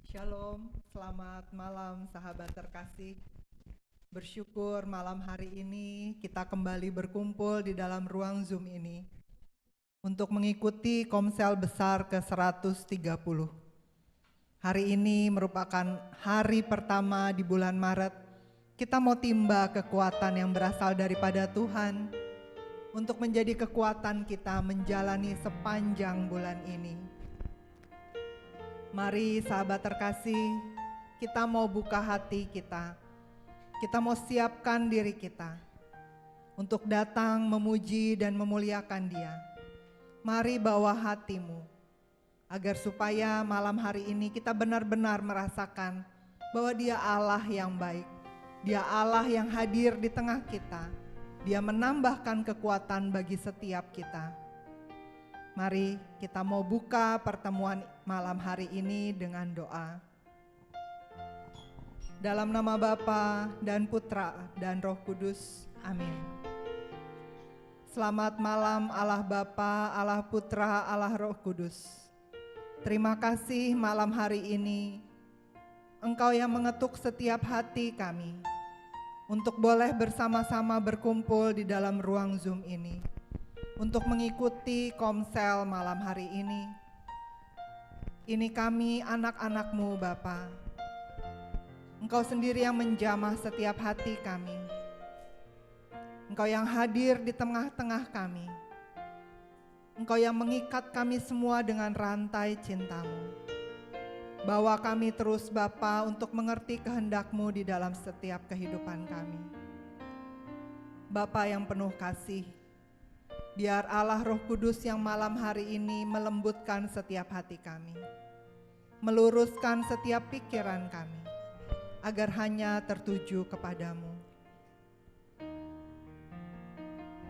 Shalom, selamat malam sahabat terkasih. Bersyukur malam hari ini kita kembali berkumpul di dalam ruang Zoom ini untuk mengikuti Komsel Besar ke-130. Hari ini merupakan hari pertama di bulan Maret. Kita mau timba kekuatan yang berasal daripada Tuhan untuk menjadi kekuatan kita menjalani sepanjang bulan ini. Mari sahabat terkasih, kita mau buka hati kita. Kita mau siapkan diri kita untuk datang memuji dan memuliakan Dia. Mari bawa hatimu agar supaya malam hari ini kita benar-benar merasakan bahwa Dia Allah yang baik. Dia Allah yang hadir di tengah kita. Dia menambahkan kekuatan bagi setiap kita. Mari kita mau buka pertemuan malam hari ini dengan doa. Dalam nama Bapa dan Putra dan Roh Kudus. Amin. Selamat malam Allah Bapa, Allah Putra, Allah Roh Kudus. Terima kasih malam hari ini Engkau yang mengetuk setiap hati kami untuk boleh bersama-sama berkumpul di dalam ruang Zoom ini untuk mengikuti Komsel malam hari ini. Ini kami anak-anak-Mu Bapa. Engkau sendiri yang menjamah setiap hati kami. Engkau yang hadir di tengah-tengah kami. Engkau yang mengikat kami semua dengan rantai cinta-Mu. Bawa kami terus Bapa untuk mengerti kehendak-Mu di dalam setiap kehidupan kami. Bapa yang penuh kasih, biar Allah Roh Kudus yang malam hari ini melembutkan setiap hati kami, meluruskan setiap pikiran kami, agar hanya tertuju kepadamu.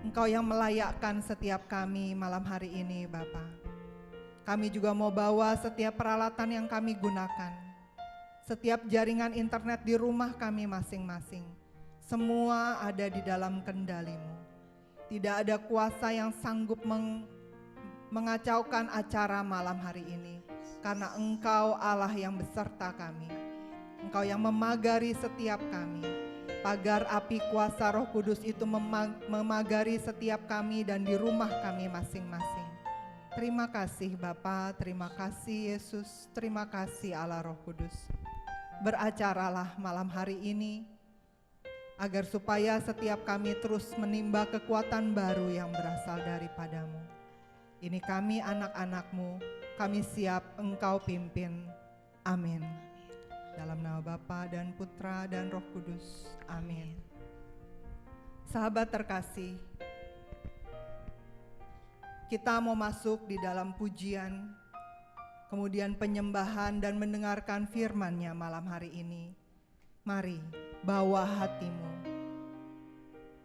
Engkau yang melayakkan setiap kami malam hari ini Bapa. Kami juga mau bawa setiap peralatan yang kami gunakan, setiap jaringan internet di rumah kami masing-masing, semua ada di dalam kendali-Mu. Tidak ada kuasa yang sanggup mengacaukan acara malam hari ini, karena Engkau Allah yang beserta kami. Engkau yang memagari setiap kami. Pagar api kuasa Roh Kudus itu memagari setiap kami dan di rumah kami masing-masing. Terima kasih Bapa, terima kasih Yesus, terima kasih Allah Roh Kudus. Beracaralah malam hari ini, agar supaya setiap kami terus menimba kekuatan baru yang berasal daripada-Mu. Ini kami anak-anak-Mu, kami siap Engkau pimpin. Amin. Dalam nama Bapa dan Putra dan Roh Kudus. Amin. Sahabat terkasih, kita mau masuk di dalam pujian, kemudian penyembahan dan mendengarkan firman-Nya malam hari ini. Mari bawa hatimu,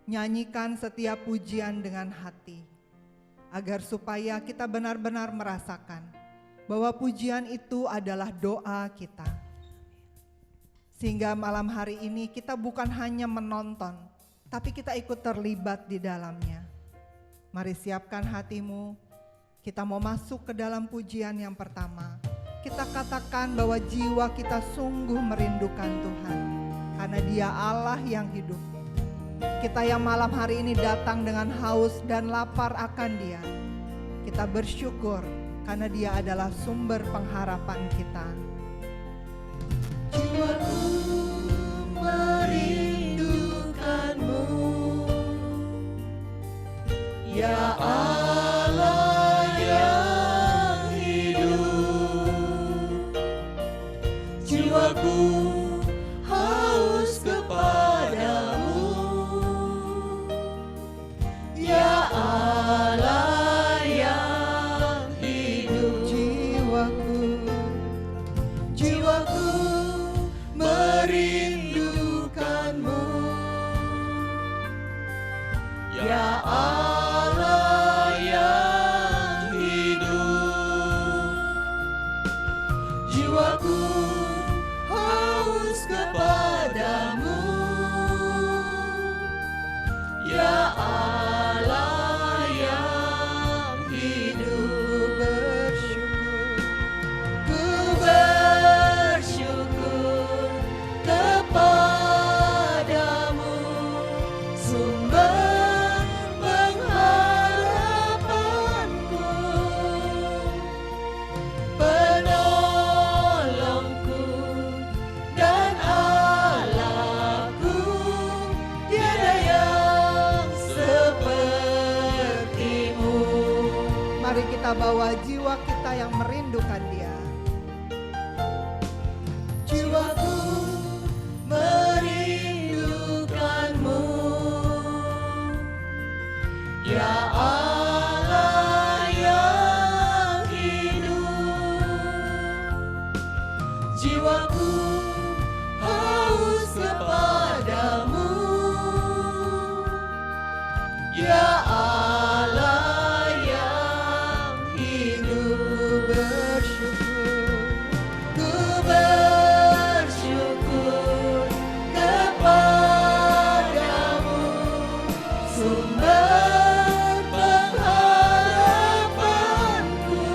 nyanyikan setiap pujian dengan hati, agar supaya kita benar-benar merasakan bahwa pujian itu adalah doa kita. Sehingga malam hari ini kita bukan hanya menonton, tapi kita ikut terlibat di dalamnya. Mari siapkan hatimu, kita mau masuk ke dalam pujian yang pertama. Kita katakan bahwa jiwa kita sungguh merindukan Tuhan, karena Dia Allah yang hidup. Kita yang malam hari ini datang dengan haus dan lapar akan Dia. Kita bersyukur karena Dia adalah sumber pengharapan kita. Jiwaku merindukan-Mu, ya Allah yang hidup. Jiwaku haus kepadamu, ya Allah yang hidup. Jiwaku merindukan-Mu, ya Allah yang hidup. Jiwaku haus kepadamu, ya Allah yang hidup. Ku bersyukur kita yang merindukan Dia. Jiwaku merindukanmu, ya Allah yang hidup. Jiwaku haus kepadamu, ya Allah yang hidup. Bersyukur kepadamu, sumber pengharapanku,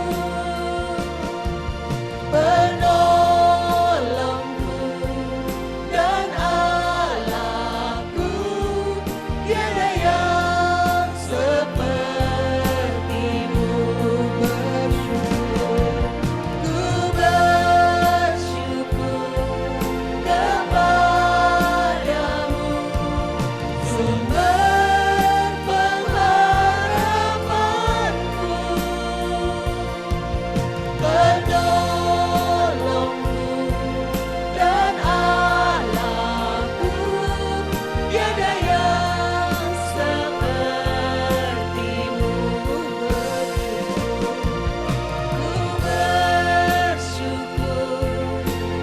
penolongku dan Allahku, tiada yang sepertimu. Ku bersyukur kepadamu, sumber pengharapanku, penolongku dan Allahku, tiada yang sepertimu. Ku bersyukur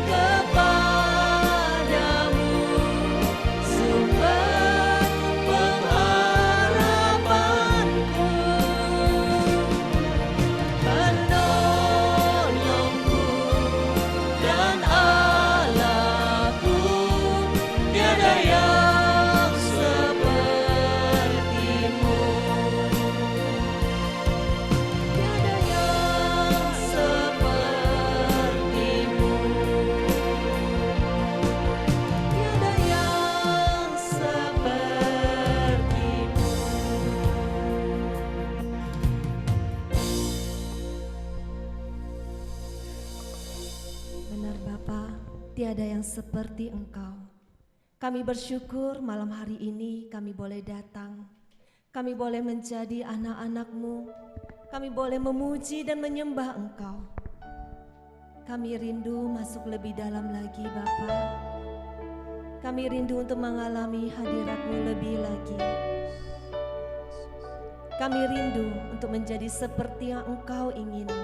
kepadamu, sumber pengharapanku, penolongku dan Allahku, tiada yang sepertimu. Tiada yang sepertimu, tiada yang sepertimu. Benar Bapa, tiada yang seperti Engkau. Kami bersyukur malam hari ini kami boleh datang. Kami boleh menjadi anak-anak-Mu. Kami boleh memuji dan menyembah Engkau. Kami rindu masuk lebih dalam lagi Bapa. Kami rindu untuk mengalami hadirat-Mu lebih lagi. Kami rindu untuk menjadi seperti yang Engkau ingini.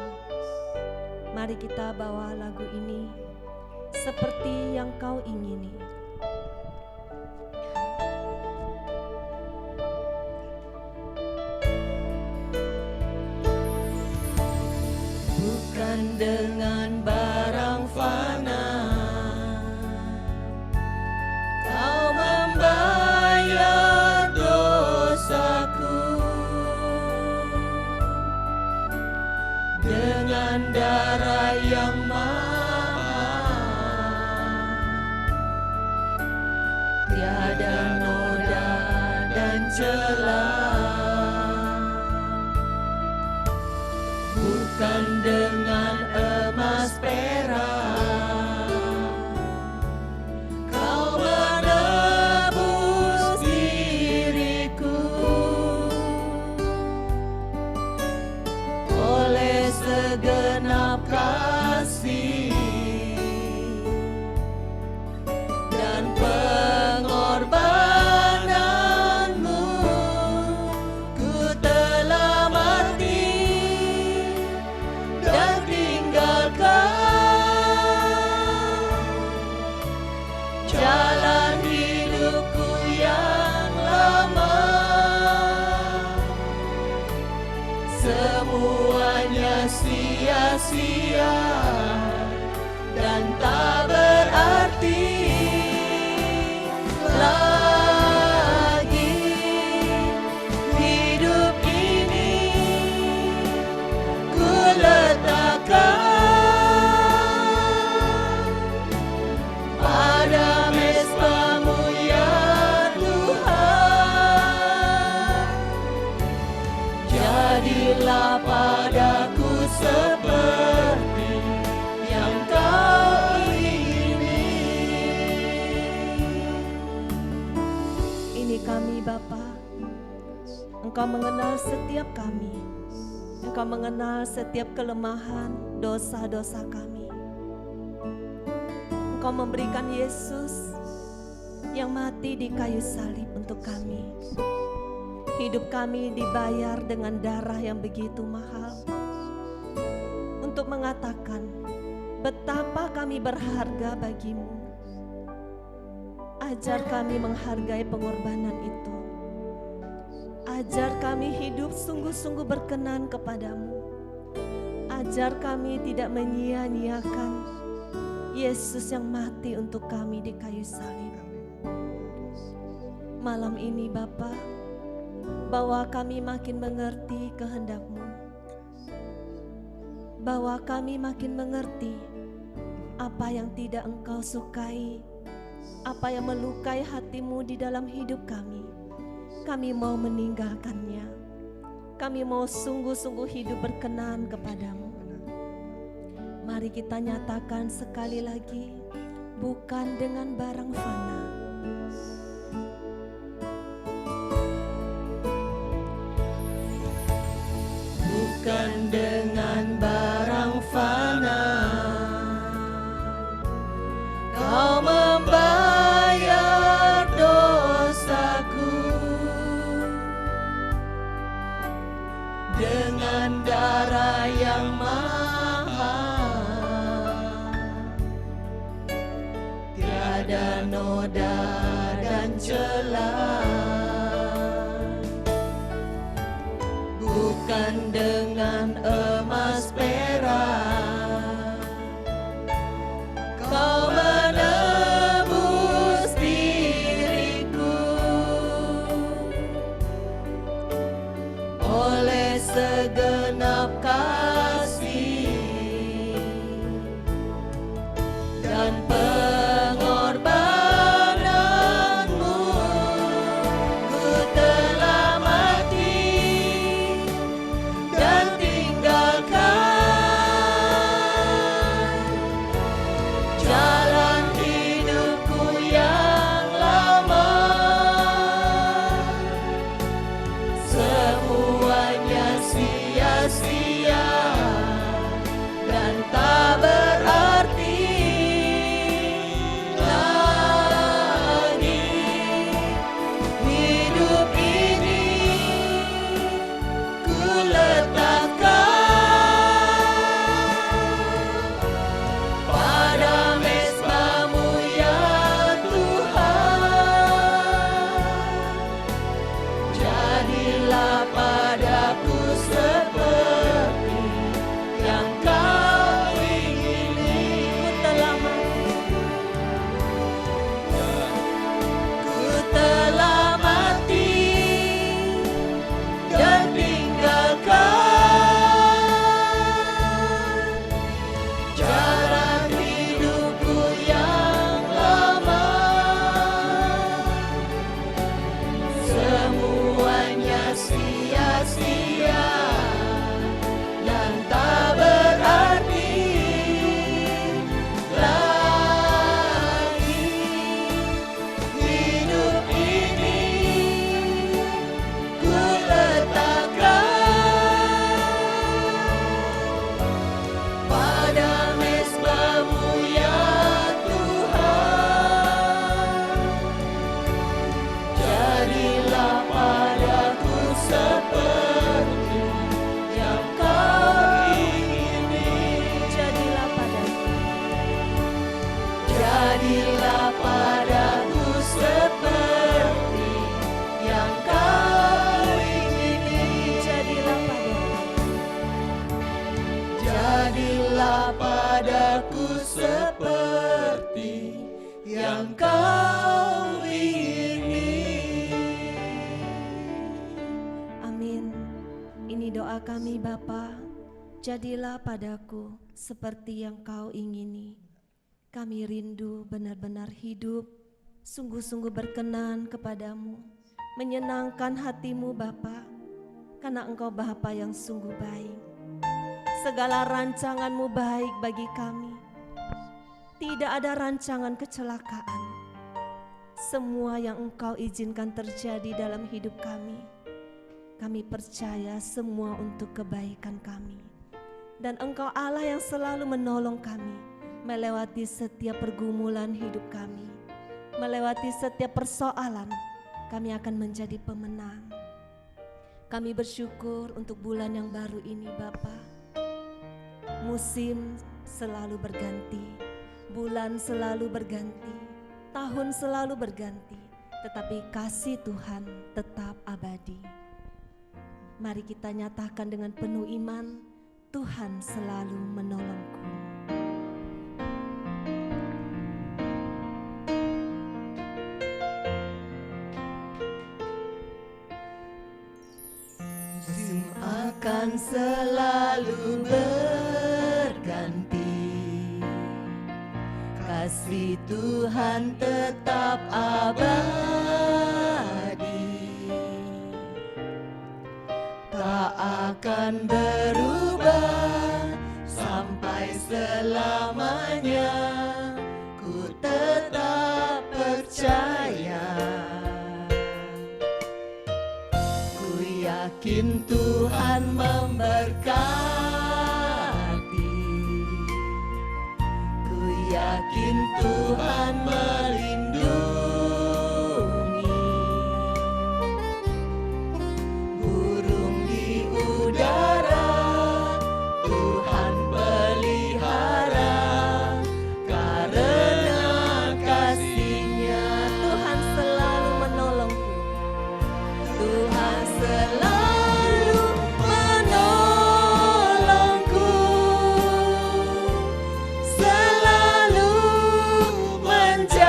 Mari kita bawa lagu ini seperti yang Kau ingini. Bukan dengan barang fana Kau membayar dosaku, dengan darah yang mahal, tiada noda dan celah. Bukan dengan emas perak Kau menebus diriku, oleh segenap kasih dan pengorbananmu, ku telah mati dan tinggalkan jalan hidupku yang lama. Semuanya sia-sia dan tak berarti lagi. Hidup ini ku letakkan pada mesbah-Mu ya Tuhan. Jadilah padaku seperti yang Kau ingini. Ini kami Bapa, Engkau mengenal setiap kami. Engkau mengenal setiap kelemahan, dosa-dosa kami. Engkau memberikan Yesus yang mati di kayu salib untuk kami. Hidup kami dibayar dengan darah yang begitu mahal untuk mengatakan betapa kami berharga bagimu. Ajar kami menghargai pengorbanan itu. Ajar kami hidup sungguh-sungguh berkenan kepadamu. Ajar kami tidak menyia-nyiakan Yesus yang mati untuk kami di kayu salib. Malam ini Bapa, bahwa kami makin mengerti kehendak-Mu, bahwa kami makin mengerti apa yang tidak Engkau sukai, apa yang melukai hati-Mu di dalam hidup kami. Kami mau meninggalkannya. Kami mau sungguh-sungguh hidup berkenan kepadamu. Mari kita nyatakan sekali lagi, bukan dengan barang fana. Bukan dengan barang fana, Kau membayar dosaku. Dengan darah yang mahal, tiada noda dan celah. Bukan dengan emas perak, Kau menebus diriku. Oleh segenap kasih dan pengorbananmu, ku telah mati dan tinggalkan jalan hidupku yang lama. Semuanya sia-sia dan tak berarti lagi. Hidup ini ku letakkan pada mezbah-Mu ya Tuhan. Jadilah padaku seperti yang Kau ingini. Ku telah mati dan tinggalkan jalan hidupku yang lama. Semuanya sia-sia dan tak berarti lagi. Hidup ini ku letakkan pada mezbah-Mu ya Tuhan. Jadilah padaku seperti yang Kau ingini. Jadilah padaku, Jadilah padaku seperti yang Kau ingini. jadilah padaku, Jadilah padaku seperti yang Kau ingini. amin. Ini doa kami Bapa, jadilah padaku seperti yang Kau ingini. Kami rindu benar-benar hidup sungguh-sungguh berkenan kepadamu, menyenangkan hati-Mu Bapa, karena Engkau Bapa yang sungguh baik. Segala rancangan-Mu baik bagi kami. Tidak ada rancangan kecelakaan. Semua yang Engkau izinkan terjadi dalam hidup kami, kami percaya semua untuk kebaikan kami. Dan Engkau Allah yang selalu menolong kami melewati setiap pergumulan hidup kami, melewati setiap persoalan. Kami akan menjadi pemenang. Kami bersyukur untuk bulan yang baru ini Bapa. Musim selalu berganti, bulan selalu berganti, tahun selalu berganti, tetapi kasih Tuhan tetap abadi. Mari kita nyatakan dengan penuh iman, Tuhan selalu menolongku. Musim akan selalu berganti, kasih Tuhan tetap abadi, tak akan berubah sampai selamanya. Ku tetap percaya, ku yakin Tuhan memberkati, ku yakin Tuhan melindungi. Burung di udara Tuhan pelihara, karena kasih-Nya Tuhan selalu menolongku. Tuhan selalu menolongku, selalu menjagaku,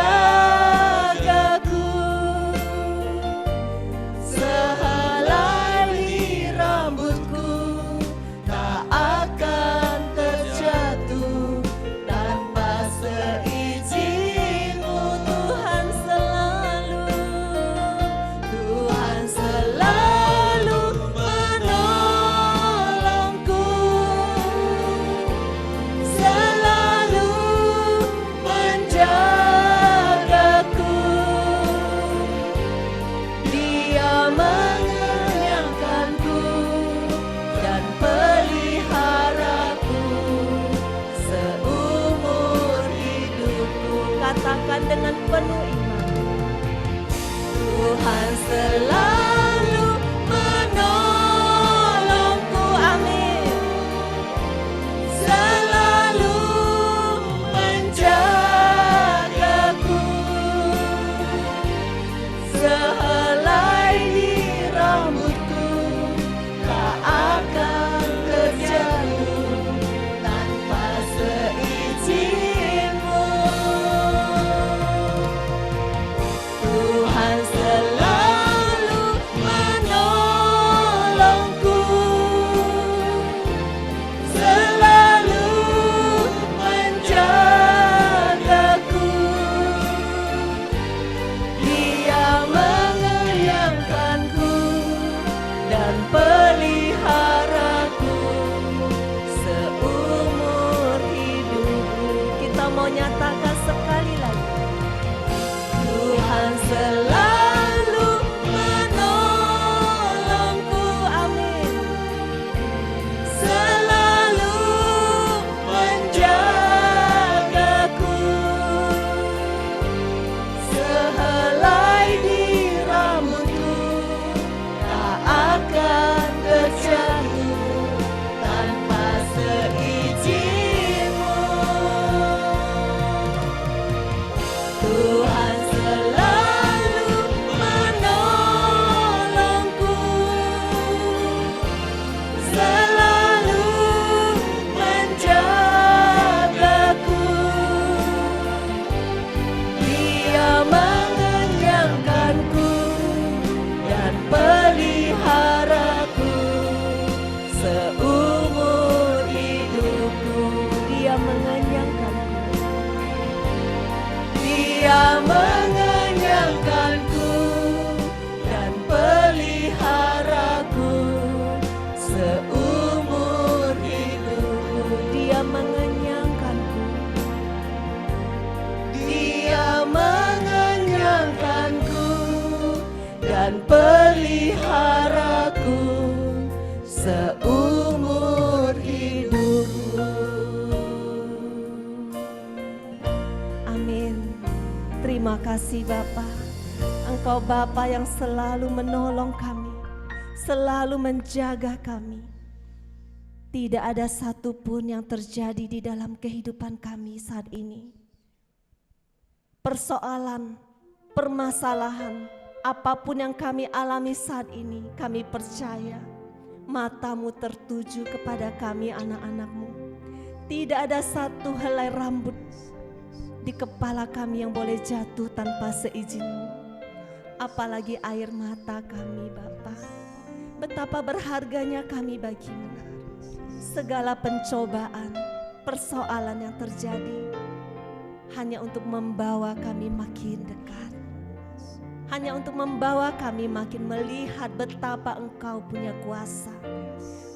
sehelai di rambutku tak akan terjatuh tanpa seizin-Mu. Tuhan selalu menolongku, selalu menjagaku. Dia mengenyangkanku dan peliharaku seumur hidupku. katakan dengan penuh iman. Tuhan selalu menolongku, amin. Selalu menjagaku, sehelai di rambutku tak akan terjatuh tanpa seizin-Mu. Tuhan selalu menolongku, selalu menjagaku. Dia mengenyangkanku dan peliharaku seumur hidupku. Kita mau nyatakan sekali lagi. Tuhan selalu menolongku, amin. Selalu menjagaku, sehelai di rambutku tak akan terjatuh tanpa seizin-Mu. Tuhan selalu menolongku, selalu menjagaku. Dia mengenyangkanku dan peliharaku seumur hidupku. Dia mengenyangkanku. Dia mengenyangkanku dan peliharaku seumur hidupku. Dia mengenyangkanku. Dia mengenyangkanku dan peliharaku Terima kasih Bapa. Engkau Bapa yang selalu menolong kami, selalu menjaga kami. Tidak ada satupun yang terjadi di dalam kehidupan kami saat ini. Persoalan, permasalahan, apapun yang kami alami saat ini, kami percaya matamu tertuju kepada kami anak-anakmu. Tidak ada satu helai rambut di kepala kami yang boleh jatuh tanpa seizinmu. Apalagi air mata kami Bapa. Betapa berharganya kami bagimu. Segala pencobaan, persoalan yang terjadi hanya untuk membawa kami makin dekat. Hanya untuk membawa kami makin melihat betapa Engkau punya kuasa.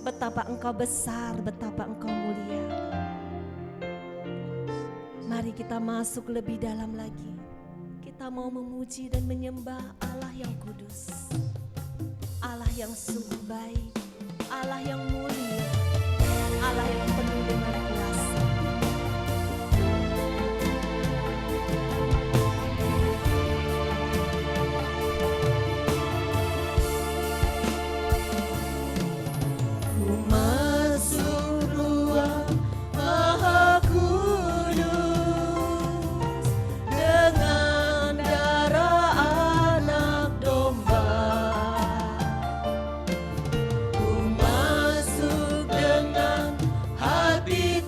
Betapa Engkau besar, betapa Engkau mulia. Mari kita masuk lebih dalam lagi. Kita mau memuji dan menyembah Allah yang kudus, Allah yang sungguh baik, Allah yang mulia, Allah yang penuh dengan kuasa. Ku masuk ruang Maha Kudus dengan darah anak domba. Ku masuk dengan hati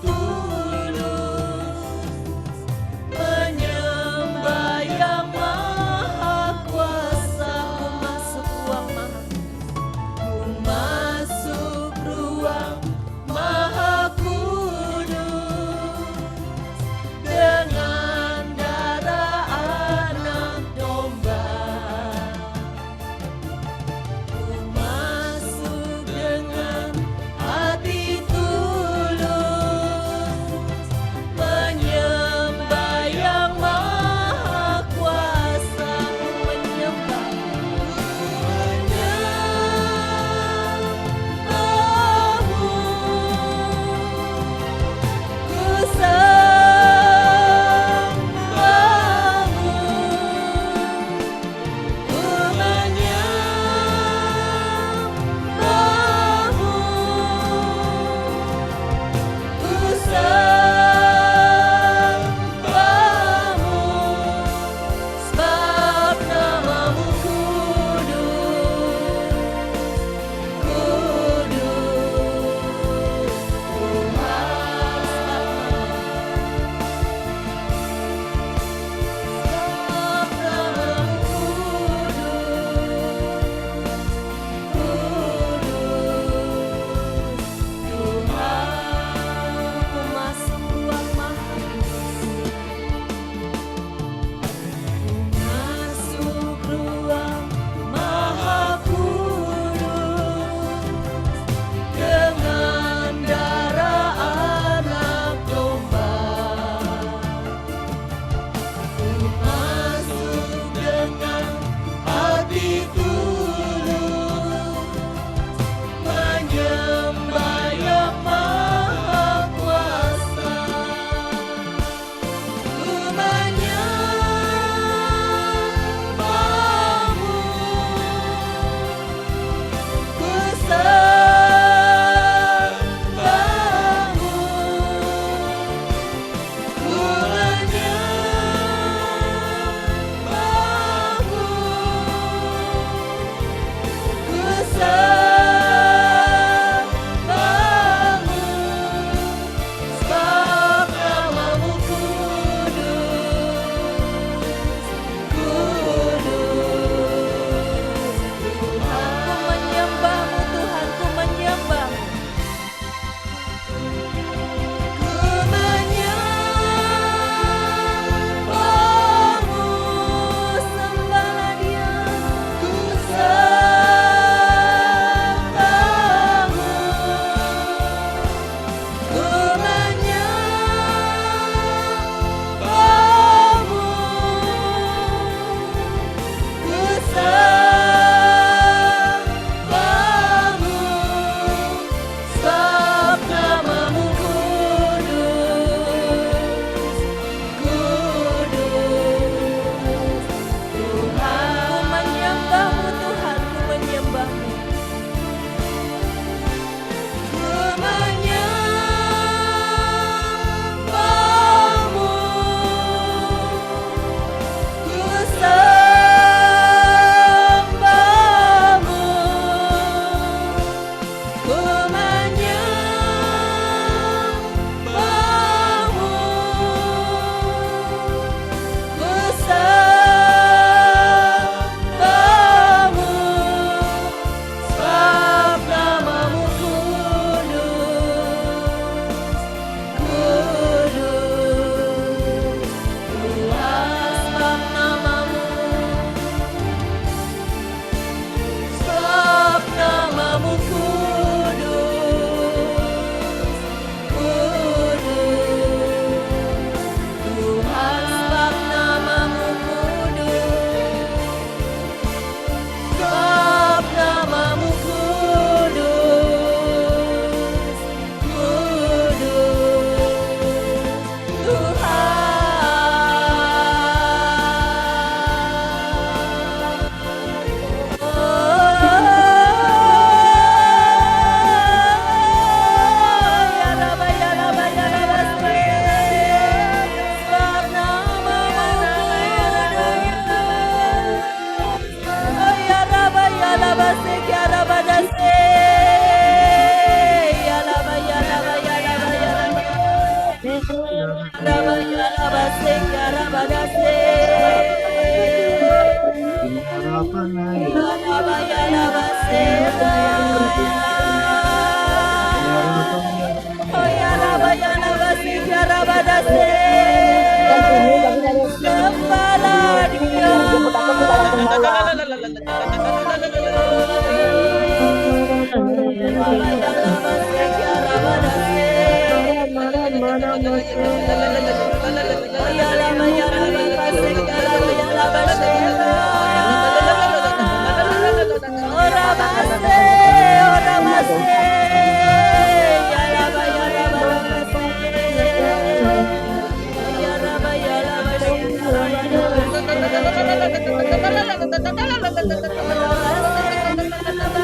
Sembahlah Dia.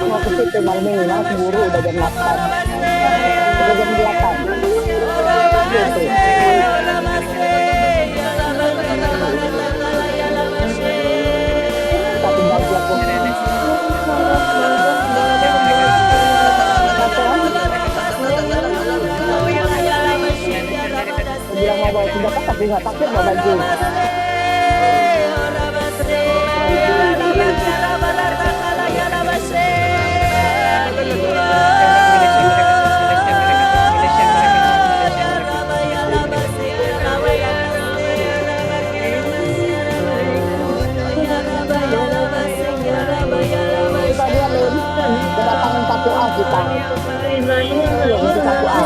Mau ke situ malam ini, malah keburu udah jam 8. Udah jam 8. Gitu. Tapi bagi aku. Bilang mau bawa senjata tapi nggak takut bawa baju. Kita dia Lin, kedatangan 1A kita. Iya, itu 1A.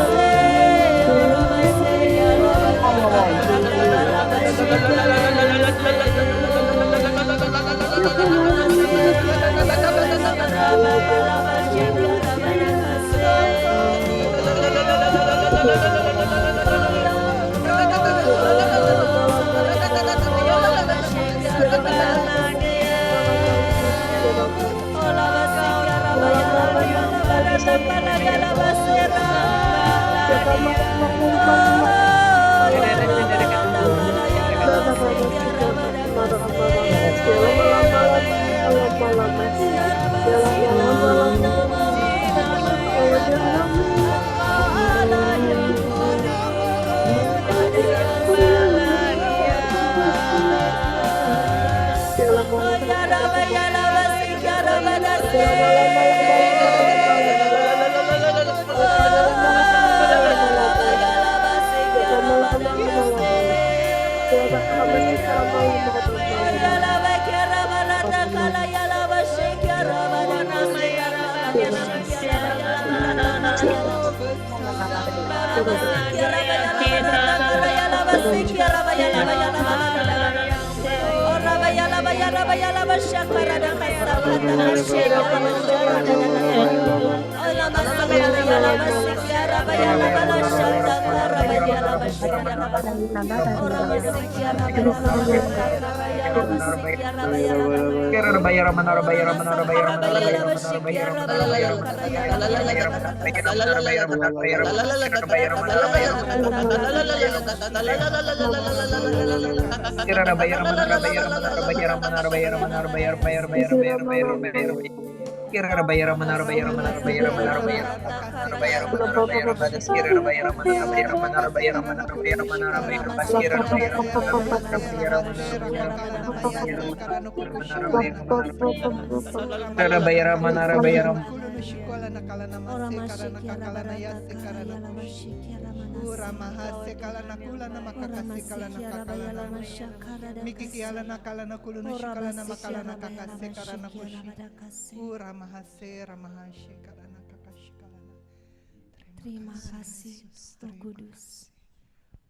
Terima kasih Roh Kudus.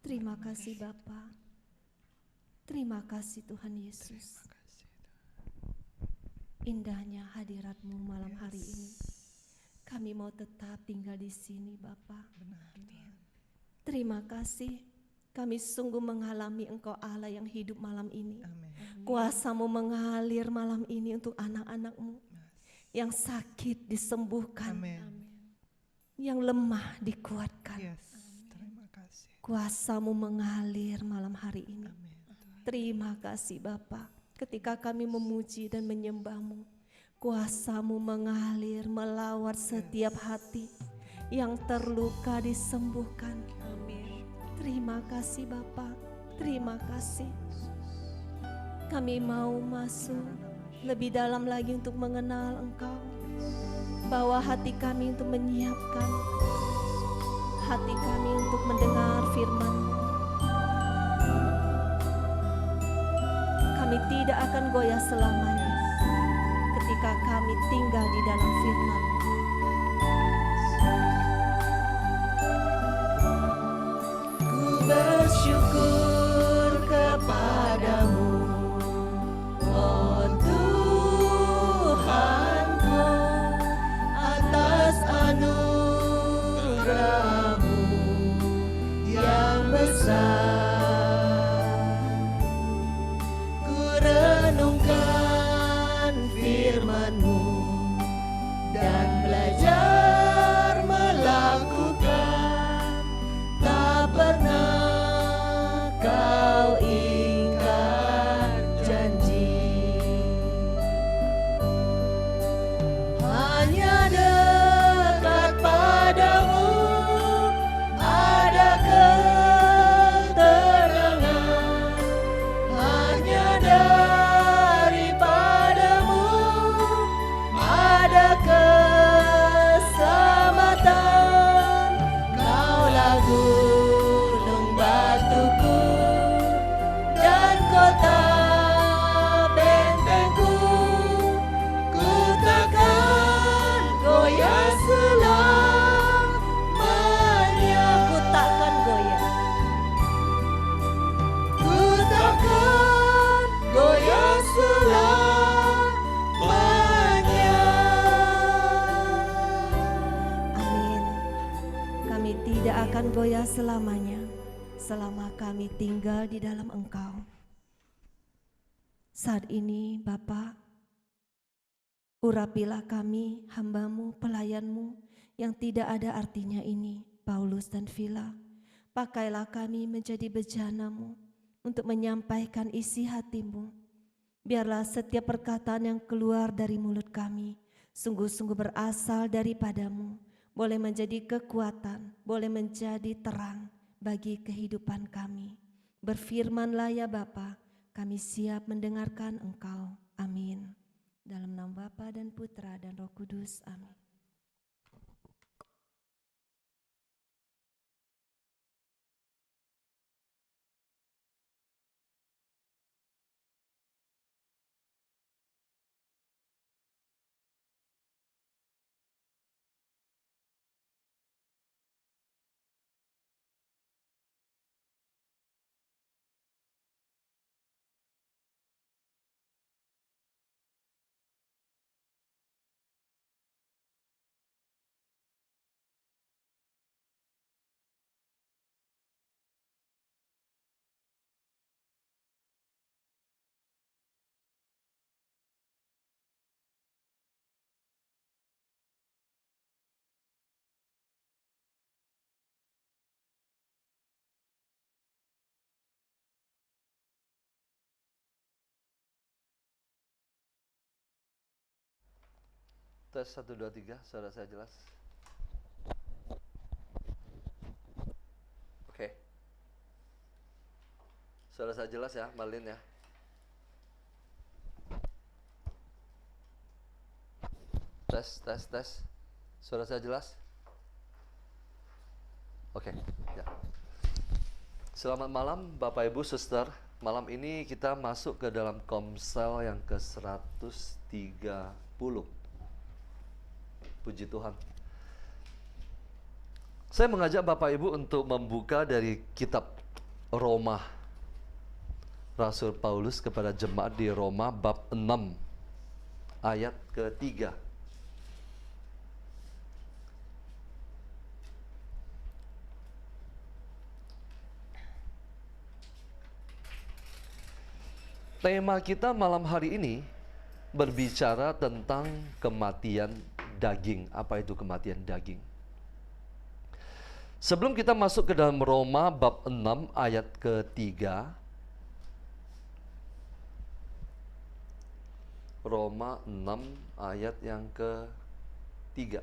Terima kasih Bapa. Terima kasih Tuhan Yesus. Indahnya hadirat-Mu malam hari ini. Kami mau tetap tinggal di sini Bapa. Terima kasih. Kami sungguh mengalami Engkau Allah yang hidup malam ini. Kuasa-Mu mengalir malam ini untuk anak-anak-Mu. Yang sakit disembuhkan. Yang lemah dikuatkan. Terima kasih. Kuasa-Mu mengalir malam hari ini. Terima kasih Bapa. Ketika kami memuji dan menyembah-Mu, kuasa-Mu mengalir melawat setiap hati yang terluka disembuhkan. Terima Terima kasih Bapa, terima kasih. Kami mau masuk lebih dalam lagi untuk mengenal Engkau. Bawa hati kami untuk menyiapkan hati kami untuk mendengar firman-Mu. Kami tidak akan goyah selamanya ketika kami tinggal di dalam firman-Mu. Ku bersyukur kepadamu, oh Tuhanku, atas anugerah-Mu yang besar. Ku renungkan firman-Mu dan belajar melakukan. Tak pernah Kau ingkar janji. Hanya dekat padamu ada ketenangan. Hanya daripadamu ada keselamatan. Kaulah gunung batuku dan kota bentengku. Ku takkan goyah selamanya. Ku takkan goyah. Ku takkan goyah selamanya. Amin. Kami tidak akan goyah selamanya selama kami tinggal di dalam Engkau. Saat ini Bapa, urapilah kami, hamba-Mu, pelayan-Mu yang tidak ada artinya ini, Paulus dan Vila. Pakailah kami menjadi bejana-Mu untuk menyampaikan isi hati-Mu. Biarlah setiap perkataan yang keluar dari mulut kami sungguh-sungguh berasal daripada-Mu, boleh menjadi kekuatan, boleh menjadi terang bagi kehidupan kami. Berfirmanlah ya Bapa, kami siap mendengarkan Engkau. Amin. Dalam nama Bapa dan Putra dan Roh Kudus. Amin. Tes 1, 2, 3, suara saya jelas? Oke. Suara saya jelas ya, Malin ya? Tes. Suara saya jelas? Oke, ya. Selamat malam Bapak Ibu Suster. Malam ini kita masuk ke dalam Komsel yang ke-130. Puji Tuhan. Saya mengajak Bapak Ibu untuk membuka dari kitab Roma. Rasul Paulus kepada jemaat di Roma bab 6 ayat ke-3. Tema kita malam hari ini berbicara tentang kematian daging. Apa itu kematian daging? Sebelum kita masuk ke dalam Roma bab 6 ayat ke-3. Roma 6 ayat yang ke-3.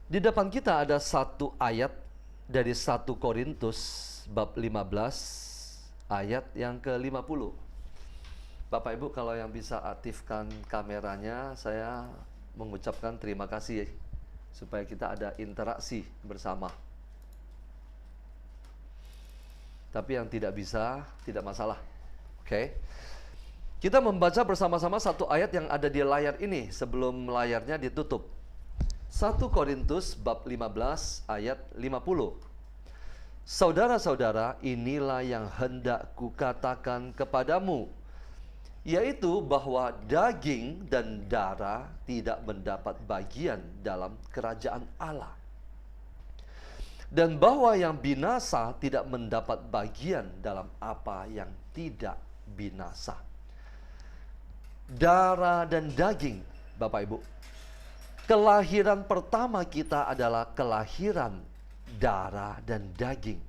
Di depan kita ada satu ayat dari 1 Korintus bab 15 ayat yang ke-50. Bapak Ibu kalau yang bisa aktifkan kameranya, saya mengucapkan terima kasih supaya kita ada interaksi bersama. Tapi yang tidak bisa, tidak masalah. Oke. Kita membaca bersama-sama satu ayat yang ada di layar ini sebelum layarnya ditutup. 1 Korintus bab 15 ayat 50. Saudara-saudara, inilah yang hendak kukatakan kepadamu, yaitu bahwa daging dan darah tidak mendapat bagian dalam kerajaan Allah. Dan bahwa yang binasa tidak mendapat bagian dalam apa yang tidak binasa. Darah dan daging, Bapak Ibu. Kelahiran pertama kita adalah kelahiran darah dan daging.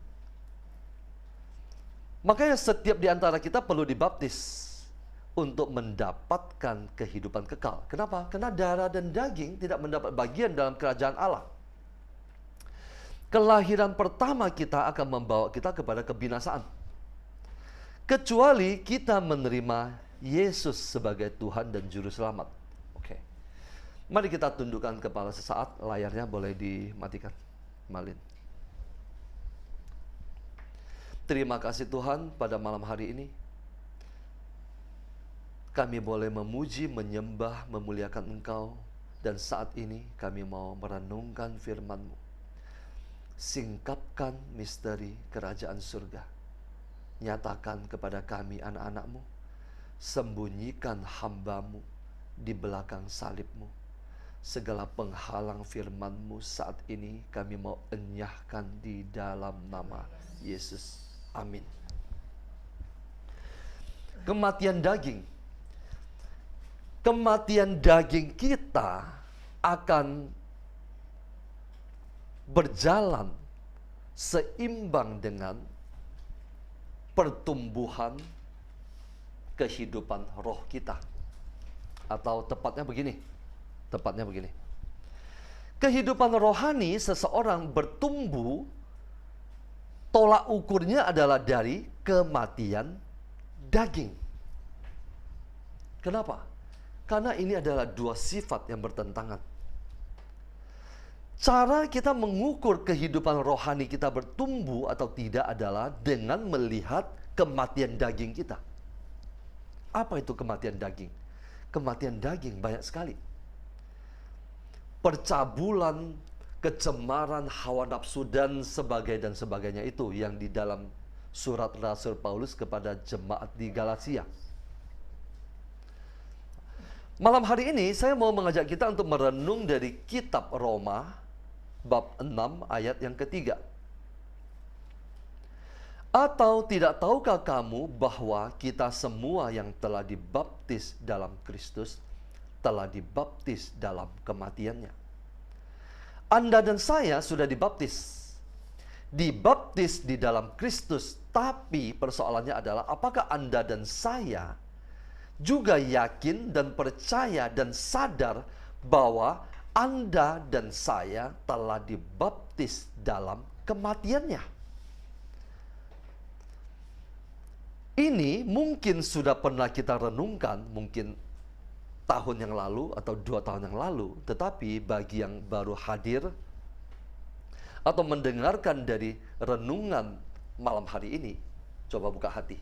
Makanya setiap di antara kita perlu dibaptis untuk mendapatkan kehidupan kekal. Kenapa? Karena darah dan daging tidak mendapat bagian dalam kerajaan Allah. Kelahiran pertama kita akan membawa kita kepada kebinasaan. Kecuali kita menerima Yesus sebagai Tuhan dan Juru Selamat. Oke. Mari kita tundukkan kepala sesaat, layarnya boleh dimatikan. Malin. Terima kasih Tuhan pada malam hari ini. Kami boleh memuji, menyembah, memuliakan Engkau. Dan saat ini kami mau merenungkan firman-Mu. Singkapkan misteri kerajaan surga. Nyatakan kepada kami anak-anak-Mu. Sembunyikan hamba-Mu di belakang salib-Mu. Segala penghalang firman-Mu saat ini kami mau enyahkan di dalam nama Yesus. Amin. Kematian daging. Kematian daging kita akan berjalan seimbang dengan pertumbuhan kehidupan roh kita. Atau tepatnya begini. Kehidupan rohani seseorang bertumbuh, tolak ukurnya adalah dari kematian daging. Kenapa? Karena ini adalah dua sifat yang bertentangan. Cara kita mengukur kehidupan rohani kita bertumbuh atau tidak adalah dengan melihat kematian daging kita. Apa itu kematian daging? Kematian daging banyak sekali. Percabulan, kecemaran, hawa nafsu dan sebagainya itu yang di dalam surat Rasul Paulus kepada jemaat di Galatia. Malam hari ini saya mau mengajak kita untuk merenung dari kitab Roma bab 6 ayat yang ketiga. Atau tidak tahukah kamu bahwa kita semua yang telah dibaptis dalam Kristus telah dibaptis dalam kematiannya. Anda dan saya sudah dibaptis. Dibaptis di dalam Kristus, tapi persoalannya adalah apakah Anda dan saya juga yakin dan percaya dan sadar bahwa Anda dan saya telah dibaptis dalam kematiannya. Ini mungkin sudah pernah kita renungkan, mungkin tahun yang lalu atau 2 tahun yang lalu. Tetapi bagi yang baru hadir atau mendengarkan dari renungan malam hari ini, coba buka hati.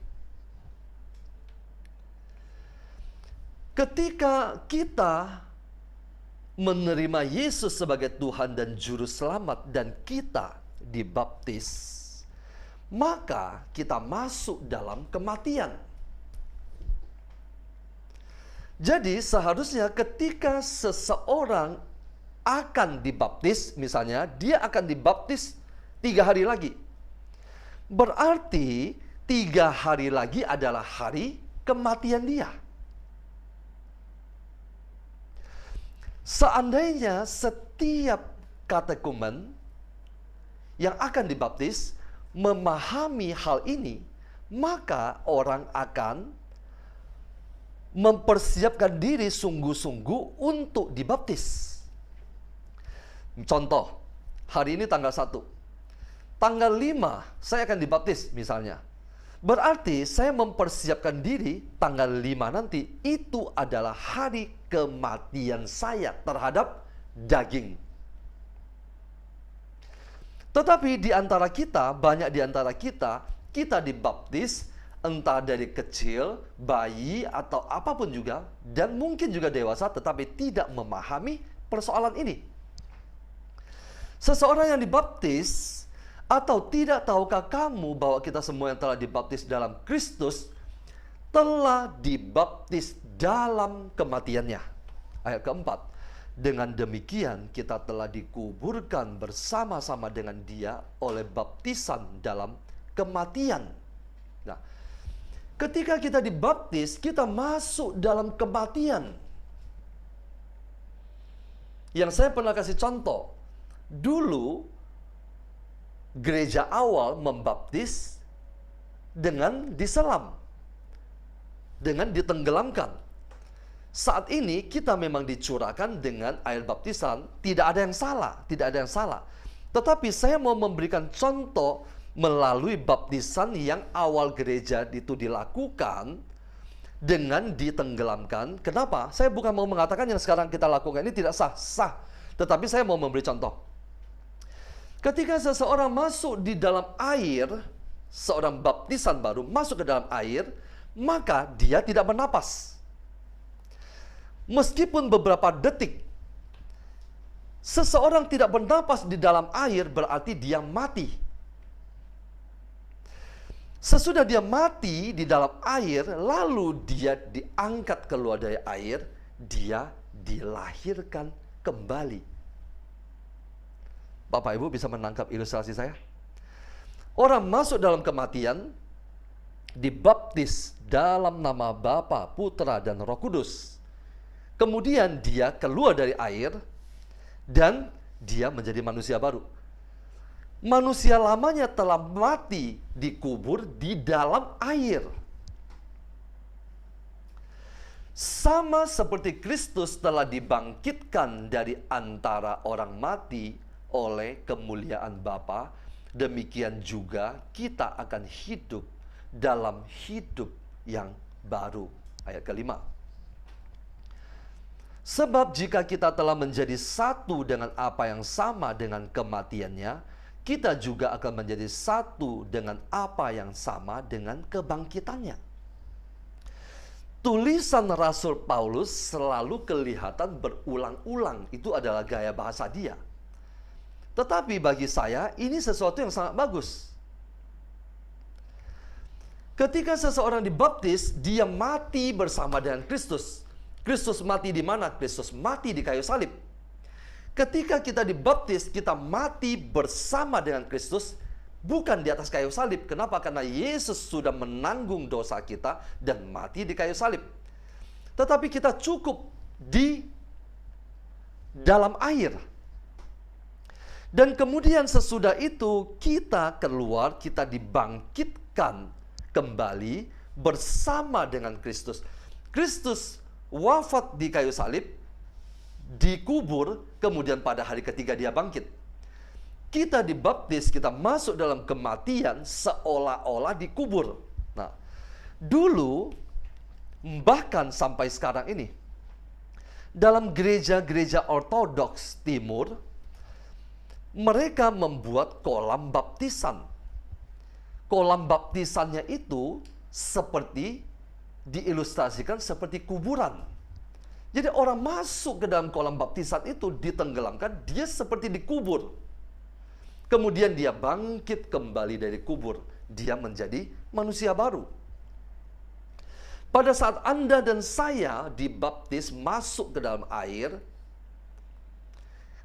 Ketika kita menerima Yesus sebagai Tuhan dan Juru Selamat dan kita dibaptis, maka kita masuk dalam kematian. Jadi seharusnya ketika seseorang akan dibaptis, misalnya dia akan dibaptis 3 hari lagi. Berarti 3 hari lagi adalah hari kematian dia. Seandainya setiap katekumen yang akan dibaptis memahami hal ini, maka orang akan mempersiapkan diri sungguh-sungguh untuk dibaptis. Contoh, hari ini tanggal 1. Tanggal 5 saya akan dibaptis misalnya. Berarti saya mempersiapkan diri tanggal 5 nanti itu adalah hari kematian saya terhadap daging. Tetapi di antara kita, banyak di antara kita dibaptis entah dari kecil, bayi atau apapun juga, dan mungkin juga dewasa tetapi tidak memahami persoalan ini. Seseorang yang dibaptis, atau tidak tahukah kamu bahwa kita semua yang telah dibaptis dalam Kristus telah dibaptis dalam kematiannya. Ayat keempat, dengan demikian kita telah dikuburkan bersama-sama dengan Dia oleh baptisan dalam kematian. Nah, ketika kita dibaptis, kita masuk dalam kematian. Yang saya pernah kasih contoh, dulu gereja awal membaptis dengan diselam, dengan ditenggelamkan. Saat ini kita memang dicurahkan dengan air baptisan, tidak ada yang salah, tidak ada yang salah. Tetapi saya mau memberikan contoh melalui baptisan yang awal gereja itu dilakukan dengan ditenggelamkan. Kenapa? Saya bukan mau mengatakan yang sekarang kita lakukan ini tidak sah, sah. Tetapi saya mau memberi contoh. Ketika seseorang masuk di dalam air, seorang baptisan baru masuk ke dalam air, maka dia tidak bernapas. Meskipun beberapa detik, seseorang tidak bernapas di dalam air berarti dia mati. Sesudah dia mati di dalam air, lalu dia diangkat keluar dari air, dia dilahirkan kembali. Bapak Ibu bisa menangkap ilustrasi saya? Orang masuk dalam kematian, dibaptis dalam nama Bapa, Putra, dan Roh Kudus. Kemudian dia keluar dari air, dan dia menjadi manusia baru. Manusia lamanya telah mati, dikubur di dalam air. Sama seperti Kristus telah dibangkitkan dari antara orang mati oleh kemuliaan Bapa, demikian juga kita akan hidup dalam hidup yang baru. Ayat kelima. Sebab jika kita telah menjadi satu dengan apa yang sama dengan kematiannya, kita juga akan menjadi satu dengan apa yang sama dengan kebangkitannya. Tulisan Rasul Paulus selalu kelihatan berulang-ulang. Itu adalah gaya bahasa dia. Tetapi bagi saya, ini sesuatu yang sangat bagus. Ketika seseorang dibaptis, dia mati bersama dengan Kristus. Kristus mati di mana? Kristus mati di kayu salib. Ketika kita dibaptis, kita mati bersama dengan Kristus, bukan di atas kayu salib. Kenapa? Karena Yesus sudah menanggung dosa kita dan mati di kayu salib. Tetapi kita cukup di dalam air. Dan kemudian sesudah itu kita keluar, kita dibangkitkan kembali bersama dengan Kristus. Kristus wafat di kayu salib, dikubur, kemudian pada hari ketiga dia bangkit. Kita dibaptis, kita masuk dalam kematian seolah-olah dikubur. Nah, dulu bahkan sampai sekarang ini, dalam gereja-gereja ortodoks timur, mereka membuat kolam baptisan. Kolam baptisannya itu seperti diilustrasikan seperti kuburan. Jadi orang masuk ke dalam kolam baptisan itu ditenggelamkan, dia seperti dikubur. Kemudian dia bangkit kembali dari kubur. Dia menjadi manusia baru. Pada saat Anda dan saya dibaptis masuk ke dalam air,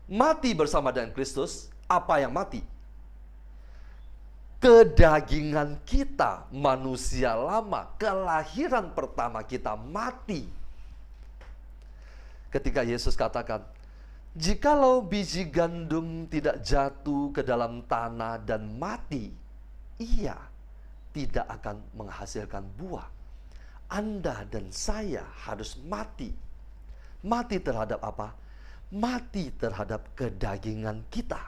mati bersama dengan Kristus, apa yang mati? Kedagingan kita, manusia lama, kelahiran pertama kita mati. Ketika Yesus katakan, jikalau biji gandum tidak jatuh ke dalam tanah dan mati, ia tidak akan menghasilkan buah. Anda dan saya harus mati. Mati terhadap apa? mati terhadap kedagingan kita,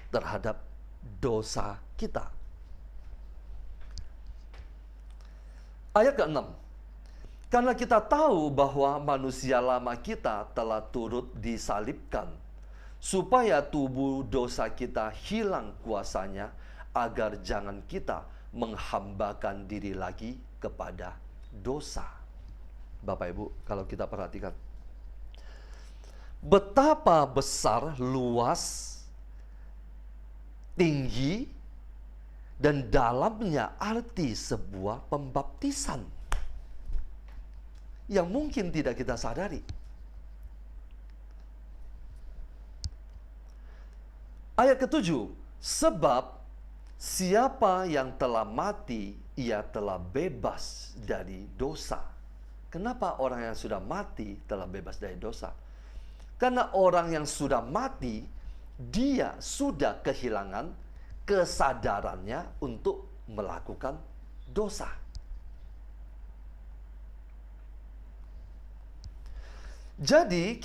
terhadap dosa kita. Ayat ke-6. Karena kita tahu bahwa manusia lama kita telah turut disalibkan, supaya tubuh dosa kita hilang kuasanya, agar jangan kita menghambakan diri lagi kepada dosa. Bapak Ibu, kalau kita perhatikan, betapa besar, luas, tinggi, dan dalamnya arti sebuah pembaptisan yang mungkin tidak kita sadari. Ayat ke-7, sebab siapa yang telah mati, ia telah bebas dari dosa. Kenapa orang yang sudah mati telah bebas dari dosa? Karena orang yang sudah mati, dia sudah kehilangan kesadarannya untuk melakukan dosa. Jadi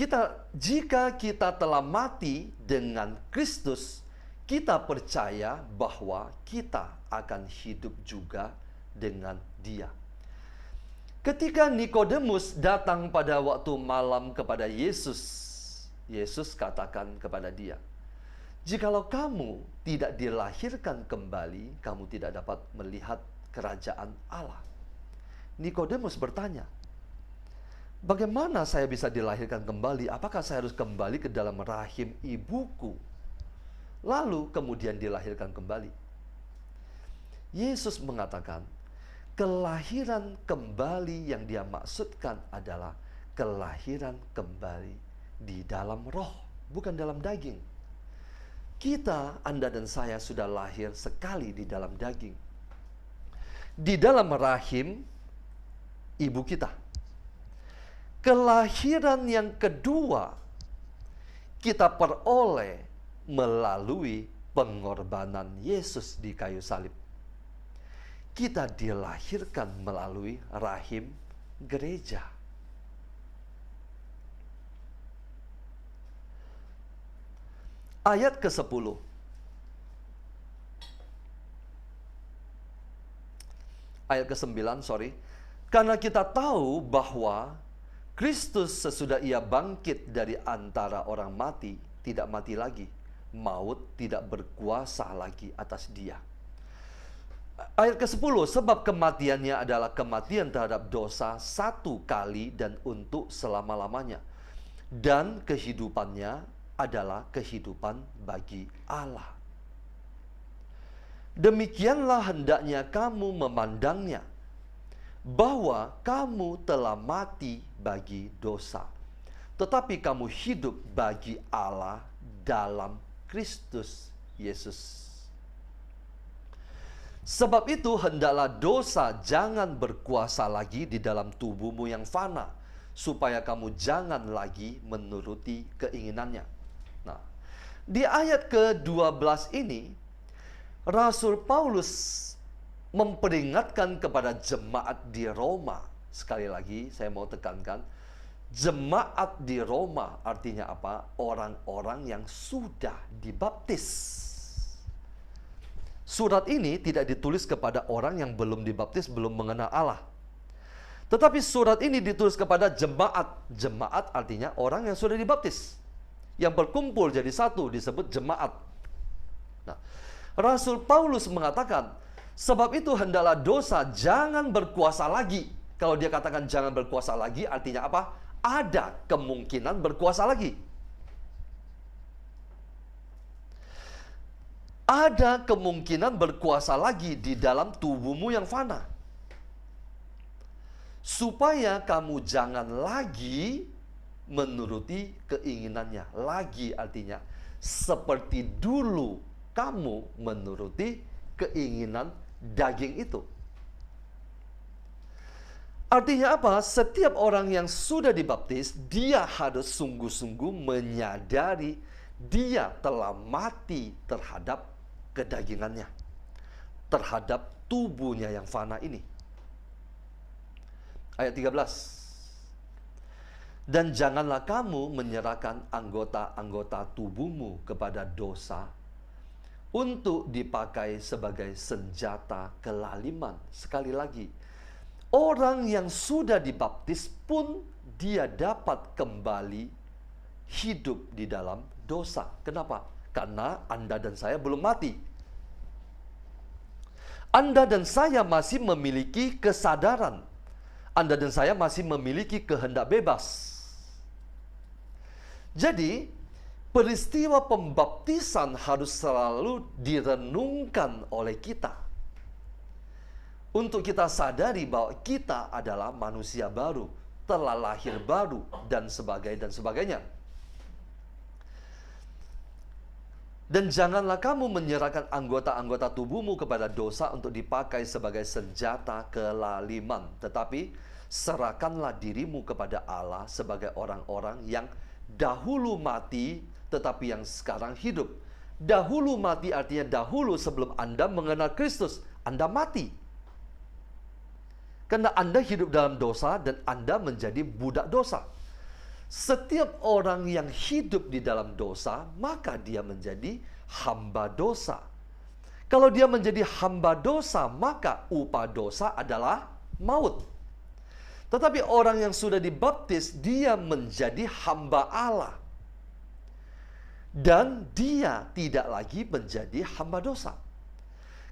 jika kita telah mati dengan Kristus, kita percaya bahwa kita akan hidup juga dengan Dia. Ketika Nikodemus datang pada waktu malam kepada Yesus, Yesus katakan kepada dia, "Jikalau kamu tidak dilahirkan kembali, kamu tidak dapat melihat kerajaan Allah." Nikodemus bertanya, "Bagaimana saya bisa dilahirkan kembali? Apakah saya harus kembali ke dalam rahim ibuku, lalu kemudian dilahirkan kembali?" Yesus mengatakan, kelahiran kembali yang dia maksudkan adalah kelahiran kembali di dalam roh, bukan dalam daging. Kita, Anda dan saya sudah lahir sekali di dalam daging, di dalam rahim ibu kita. Kelahiran yang kedua kita peroleh melalui pengorbanan Yesus di kayu salib. Kita dilahirkan melalui rahim gereja. Ayat ke-10. Ayat ke-9, Karena kita tahu bahwa Kristus sesudah ia bangkit dari antara orang mati, tidak mati lagi. Maut tidak berkuasa lagi atas dia. Ayat ke-10, sebab kematiannya adalah kematian terhadap dosa satu kali dan untuk selama-lamanya. Dan kehidupannya adalah kehidupan bagi Allah. Demikianlah hendaknya kamu memandangnya, bahwa kamu telah mati bagi dosa, tetapi kamu hidup bagi Allah dalam Kristus Yesus. Sebab itu hendaklah dosa jangan berkuasa lagi di dalam tubuhmu yang fana, supaya kamu jangan lagi menuruti keinginannya. Nah, di ayat ke-12 ini, Rasul Paulus memperingatkan kepada jemaat di Roma. Sekali lagi saya mau tekankan, jemaat di Roma artinya apa? Orang-orang yang sudah dibaptis. Surat ini tidak ditulis kepada orang yang belum dibaptis, belum mengenal Allah. Tetapi surat ini ditulis kepada jemaat. Jemaat artinya orang yang sudah dibaptis, yang berkumpul jadi satu, disebut jemaat. Nah, Rasul Paulus mengatakan, sebab itu hendaklah dosa jangan berkuasa lagi. Kalau dia katakan jangan berkuasa lagi, artinya apa? Ada kemungkinan berkuasa lagi. Ada kemungkinan berkuasa lagi di dalam tubuhmu yang fana. Supaya kamu jangan lagi menuruti keinginannya. Lagi artinya seperti dulu kamu menuruti keinginan daging itu. Artinya apa? Setiap orang yang sudah dibaptis, dia harus sungguh-sungguh menyadari dia telah mati terhadap kedagingannya, terhadap tubuhnya yang fana ini. Ayat 13. Dan janganlah kamu menyerahkan anggota-anggota tubuhmu kepada dosa untuk dipakai sebagai senjata kelaliman. Sekali lagi, orang yang sudah dibaptis pun dia dapat kembali hidup di dalam dosa. Kenapa? Karena Anda dan saya belum mati. Anda dan saya masih memiliki kesadaran. Anda dan saya masih memiliki kehendak bebas. Jadi, peristiwa pembaptisan harus selalu direnungkan oleh kita. Untuk kita sadari bahwa kita adalah manusia baru, telah lahir baru, dan sebagainya. Dan janganlah kamu menyerahkan anggota-anggota tubuhmu kepada dosa untuk dipakai sebagai senjata kelaliman. Tetapi serahkanlah dirimu kepada Allah sebagai orang-orang yang dahulu mati, tetapi yang sekarang hidup. Dahulu mati artinya dahulu sebelum Anda mengenal Kristus, Anda mati. Karena Anda hidup dalam dosa dan Anda menjadi budak dosa. Setiap orang yang hidup di dalam dosa, maka dia menjadi hamba dosa. Kalau dia menjadi hamba dosa, maka upah dosa adalah maut. Tetapi orang yang sudah dibaptis, dia menjadi hamba Allah. Dan dia tidak lagi menjadi hamba dosa.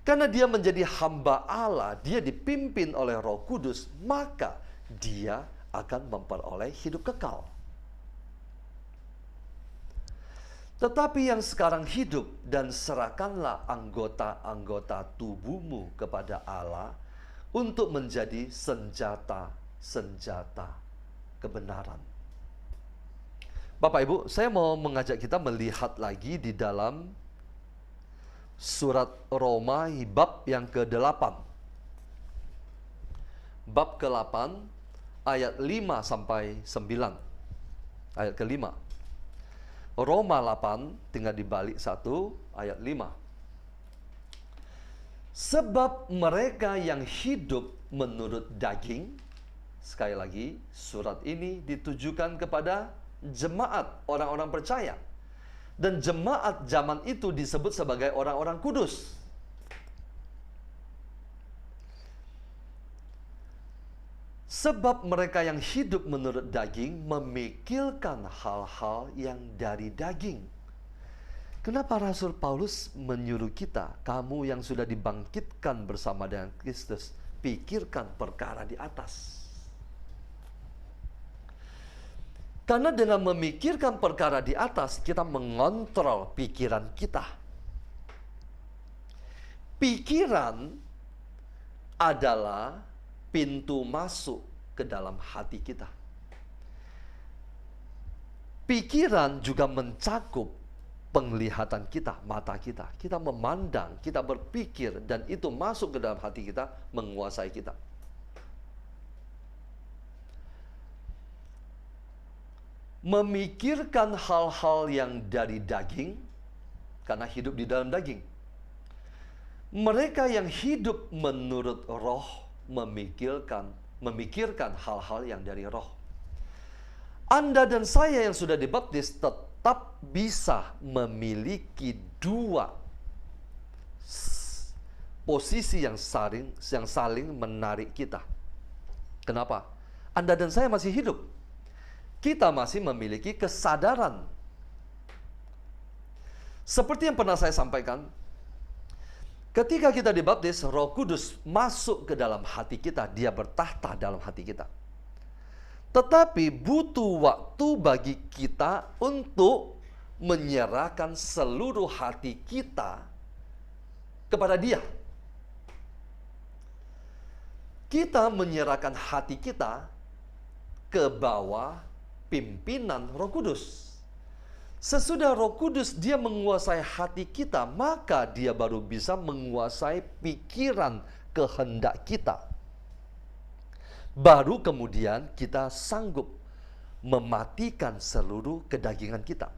Karena dia menjadi hamba Allah, dia dipimpin oleh Roh Kudus, maka dia akan memperoleh hidup kekal. Tetapi yang sekarang hidup, dan serahkanlah anggota-anggota tubuhmu kepada Allah untuk menjadi senjata kebenaran. Bapak Ibu, saya mau mengajak kita melihat lagi di dalam surat Roma bab yang ke-8. Bab ke-8 ayat 5 sampai 9. Ayat ke-5. Roma 8 tinggal dibalik 1 ayat 5. Sebab mereka yang hidup menurut daging, sekali lagi surat ini ditujukan kepada jemaat orang-orang percaya. Dan jemaat zaman itu disebut sebagai orang-orang kudus. Sebab mereka yang hidup menurut daging memikirkan hal-hal yang dari daging. Kenapa Rasul Paulus menyuruh kita, kamu yang sudah dibangkitkan bersama dengan Kristus, pikirkan perkara di atas. Karena dengan memikirkan perkara di atas, kita mengontrol pikiran kita. Pikiran adalah pintu masuk ke dalam hati kita. Pikiran juga mencakup penglihatan kita, mata kita. Kita memandang, kita berpikir, dan itu masuk ke dalam hati kita, menguasai kita. Memikirkan hal-hal yang dari daging, karena hidup di dalam daging. Mereka yang hidup menurut roh, memikirkan hal-hal yang dari roh. Anda dan saya yang sudah dibaptis tetap bisa memiliki dua posisi yang saling menarik kita. Kenapa? Anda dan saya masih hidup. Kita masih memiliki kesadaran. Seperti yang pernah saya sampaikan, ketika kita dibaptis, Roh Kudus masuk ke dalam hati kita. Dia bertahta dalam hati kita. Tetapi butuh waktu bagi kita untuk menyerahkan seluruh hati kita kepada Dia. Kita menyerahkan hati kita ke bawah pimpinan Roh Kudus. Sesudah Roh Kudus dia menguasai hati kita, maka dia baru bisa menguasai pikiran kehendak kita. Baru kemudian kita sanggup mematikan seluruh kedagingan kita.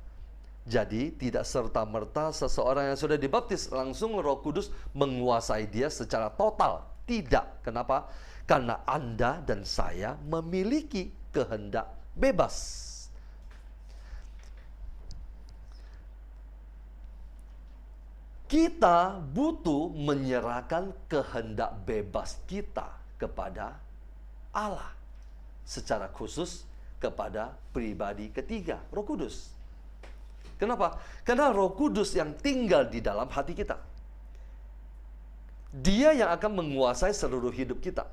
Jadi tidak serta-merta seseorang yang sudah dibaptis langsung Roh Kudus menguasai dia secara total. Tidak. Kenapa? Karena Anda dan saya memiliki kehendak bebas. Kita butuh menyerahkan kehendak bebas kita kepada Allah, secara khusus kepada pribadi ketiga, Roh Kudus. Kenapa? Karena Roh Kudus yang tinggal di dalam hati kita. Dia yang akan menguasai seluruh hidup kita.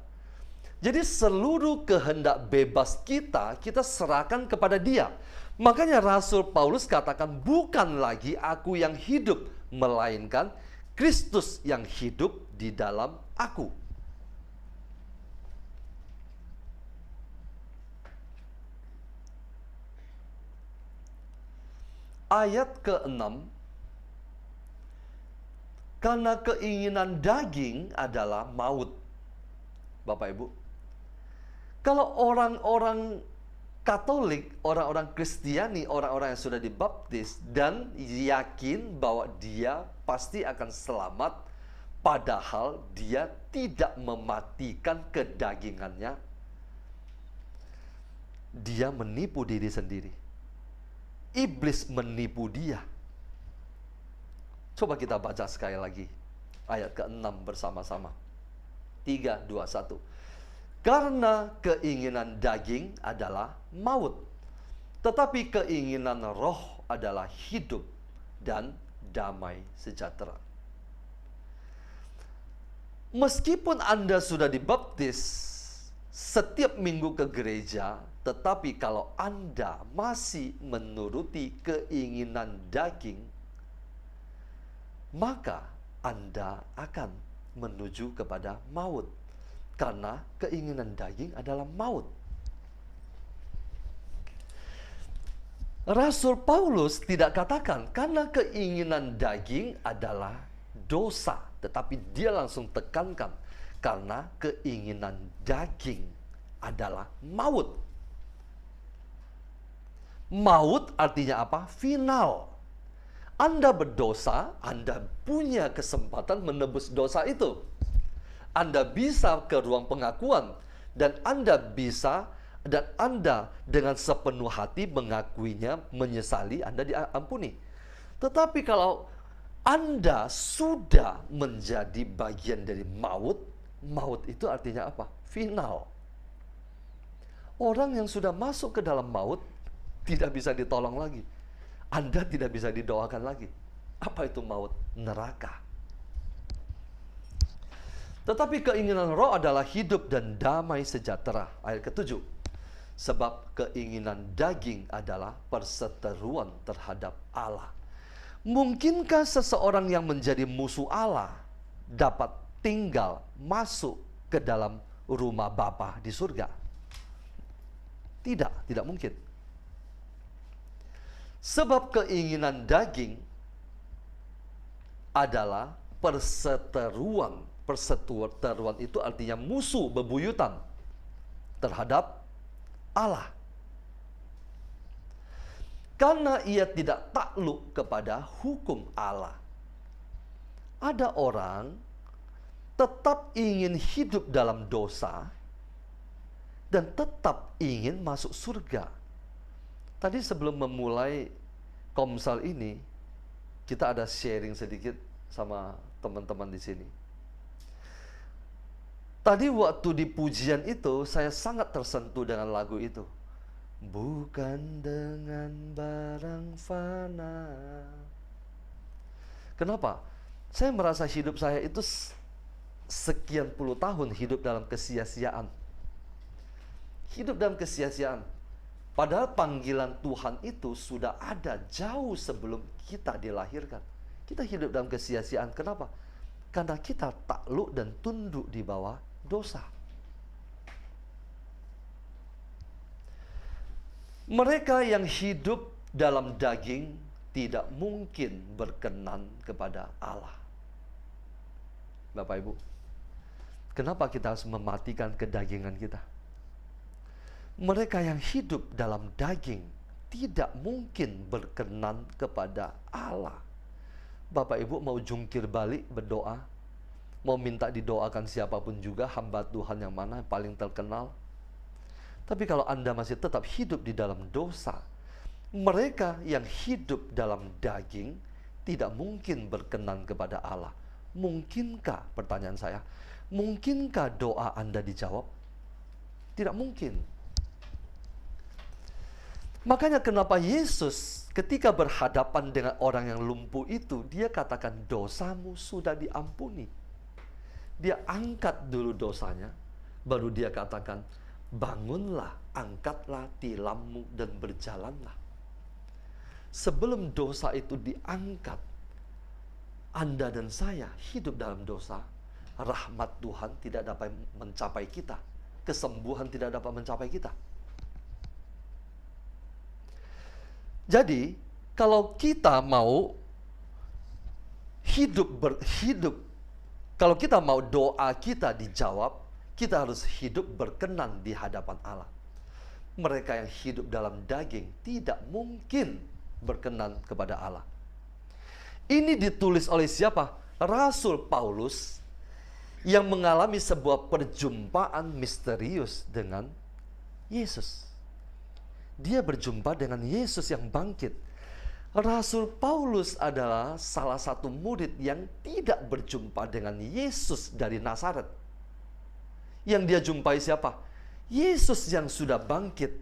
Jadi seluruh kehendak bebas kita, kita serahkan kepada Dia. Makanya Rasul Paulus katakan, bukan lagi aku yang hidup, melainkan Kristus yang hidup di dalam aku. Ayat ke-6, karena keinginan daging adalah maut. Bapak Ibu, kalau orang-orang Katolik, orang-orang Kristiani, orang-orang yang sudah dibaptis dan yakin bahwa dia pasti akan selamat, padahal dia tidak mematikan kedagingannya, dia menipu diri sendiri. Iblis menipu dia. Coba kita baca sekali lagi ayat ke-6 bersama-sama. 3, 2, 1. Karena keinginan daging adalah maut, tetapi keinginan roh adalah hidup dan damai sejahtera. Meskipun Anda sudah dibaptis, setiap minggu ke gereja, tetapi kalau Anda masih menuruti keinginan daging, maka Anda akan menuju kepada maut. Karena keinginan daging adalah maut. Rasul Paulus tidak katakan karena keinginan daging adalah dosa, tetapi dia langsung tekankan karena keinginan daging adalah maut. Maut artinya apa? Final. Anda berdosa, Anda punya kesempatan menebus dosa itu. Anda bisa ke ruang pengakuan, dan Anda dengan sepenuh hati mengakuinya, menyesali, Anda diampuni. Tetapi kalau Anda sudah menjadi bagian dari maut, maut itu artinya apa? Final. Orang yang sudah masuk ke dalam maut tidak bisa ditolong lagi. Anda tidak bisa didoakan lagi. Apa itu maut? Neraka. Tetapi keinginan roh adalah hidup dan damai sejahtera. Ayat ke-7. Sebab keinginan daging adalah perseteruan terhadap Allah. Mungkinkah seseorang yang menjadi musuh Allah dapat tinggal masuk ke dalam rumah Bapa di surga? Tidak mungkin. Sebab keinginan daging adalah perseteruan. Perseteruan itu artinya musuh bebuyutan terhadap Allah. Karena ia tidak takluk kepada hukum Allah. Ada orang tetap ingin hidup dalam dosa dan tetap ingin masuk surga. Tadi sebelum memulai Komsel ini, kita ada sharing sedikit sama teman-teman di sini. Tadi waktu di pujian itu, saya sangat tersentuh dengan lagu itu. Bukan dengan barang fana. Kenapa? Saya merasa hidup saya itu sekian puluh tahun hidup dalam kesia-siaan. Hidup dalam kesia-siaan. Padahal panggilan Tuhan itu sudah ada jauh sebelum kita dilahirkan. Kita hidup dalam kesia-siaan. Kenapa? Karena kita takluk dan tunduk di bawah dosa. Mereka yang hidup dalam daging tidak mungkin berkenan kepada Allah. Bapak Ibu, kenapa kita harus mematikan kedagingan kita? Mereka yang hidup dalam daging tidak mungkin berkenan kepada Allah. Bapak Ibu mau jungkir balik berdoa, mau minta didoakan siapapun juga, hamba Tuhan yang mana yang paling terkenal, Tapi kalau Anda masih tetap hidup di dalam dosa, mereka yang hidup dalam daging tidak mungkin berkenan kepada Allah. Mungkinkah, pertanyaan saya, mungkinkah doa Anda dijawab? Tidak mungkin. Makanya kenapa Yesus ketika berhadapan dengan orang yang lumpuh itu, dia katakan dosamu sudah diampuni. Dia angkat dulu dosanya, baru dia katakan, bangunlah, angkatlah tilammu dan berjalanlah. Sebelum dosa itu diangkat, Anda dan saya hidup dalam dosa, rahmat Tuhan tidak dapat mencapai kita, kesembuhan tidak dapat mencapai kita. Jadi, kalau kita mau kalau kita mau doa kita dijawab, kita harus hidup berkenan di hadapan Allah. Mereka yang hidup dalam daging tidak mungkin berkenan kepada Allah. Ini ditulis oleh siapa? Rasul Paulus yang mengalami sebuah perjumpaan misterius dengan Yesus. Dia berjumpa dengan Yesus yang bangkit. Rasul Paulus adalah salah satu murid yang tidak berjumpa dengan Yesus dari Nazaret. Yang dia jumpai siapa? Yesus yang sudah bangkit.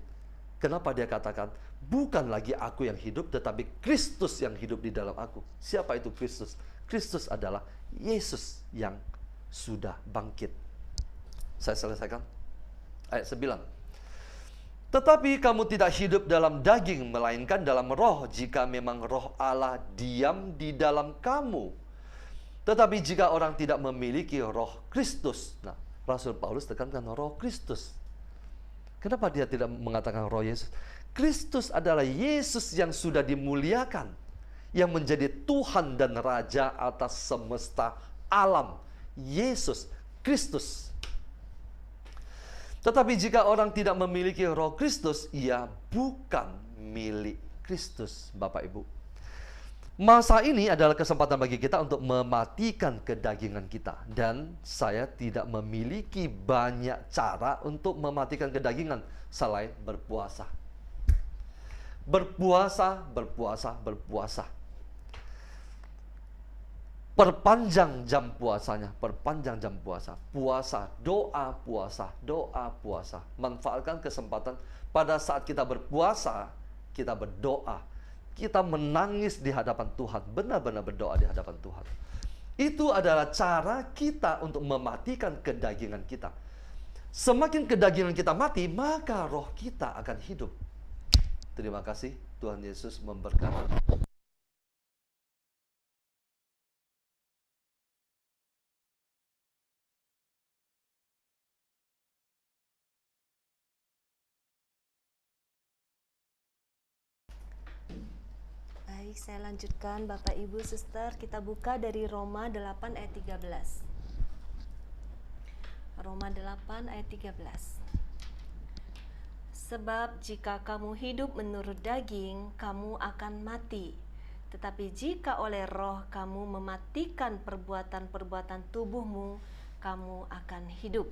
Kenapa dia katakan, bukan lagi aku yang hidup, tetapi Kristus yang hidup di dalam aku. Siapa itu Kristus? Kristus adalah Yesus yang sudah bangkit. Saya selesaikan. Ayat 9. Tetapi kamu tidak hidup dalam daging, melainkan dalam roh, jika memang roh Allah diam di dalam kamu. Tetapi jika orang tidak memiliki roh Kristus, nah, Rasul Paulus tekankan roh Kristus. Kenapa dia tidak mengatakan roh Yesus? Kristus adalah Yesus yang sudah dimuliakan, yang menjadi Tuhan dan Raja atas semesta alam. Yesus Kristus. Tetapi jika orang tidak memiliki roh Kristus, ia bukan milik Kristus, Bapak Ibu. Masa ini adalah kesempatan bagi kita untuk mematikan kedagingan kita. Dan saya tidak memiliki banyak cara untuk mematikan kedagingan selain berpuasa. Berpuasa, berpuasa, berpuasa. Perpanjang jam puasanya, perpanjang jam puasa. Puasa, doa, puasa, doa, puasa. Manfaatkan kesempatan pada saat kita berpuasa, kita berdoa. Kita menangis di hadapan Tuhan, benar-benar berdoa di hadapan Tuhan. Itu adalah cara kita untuk mematikan kedagingan kita. Semakin kedagingan kita mati, maka roh kita akan hidup. Terima kasih, Tuhan Yesus memberkati. Baik, saya lanjutkan Bapak Ibu Suster, kita buka dari Roma 8 ayat 13. Roma 8 ayat 13. Sebab jika kamu hidup menurut daging, kamu akan mati. Tetapi jika oleh roh kamu mematikan perbuatan-perbuatan tubuhmu, kamu akan hidup.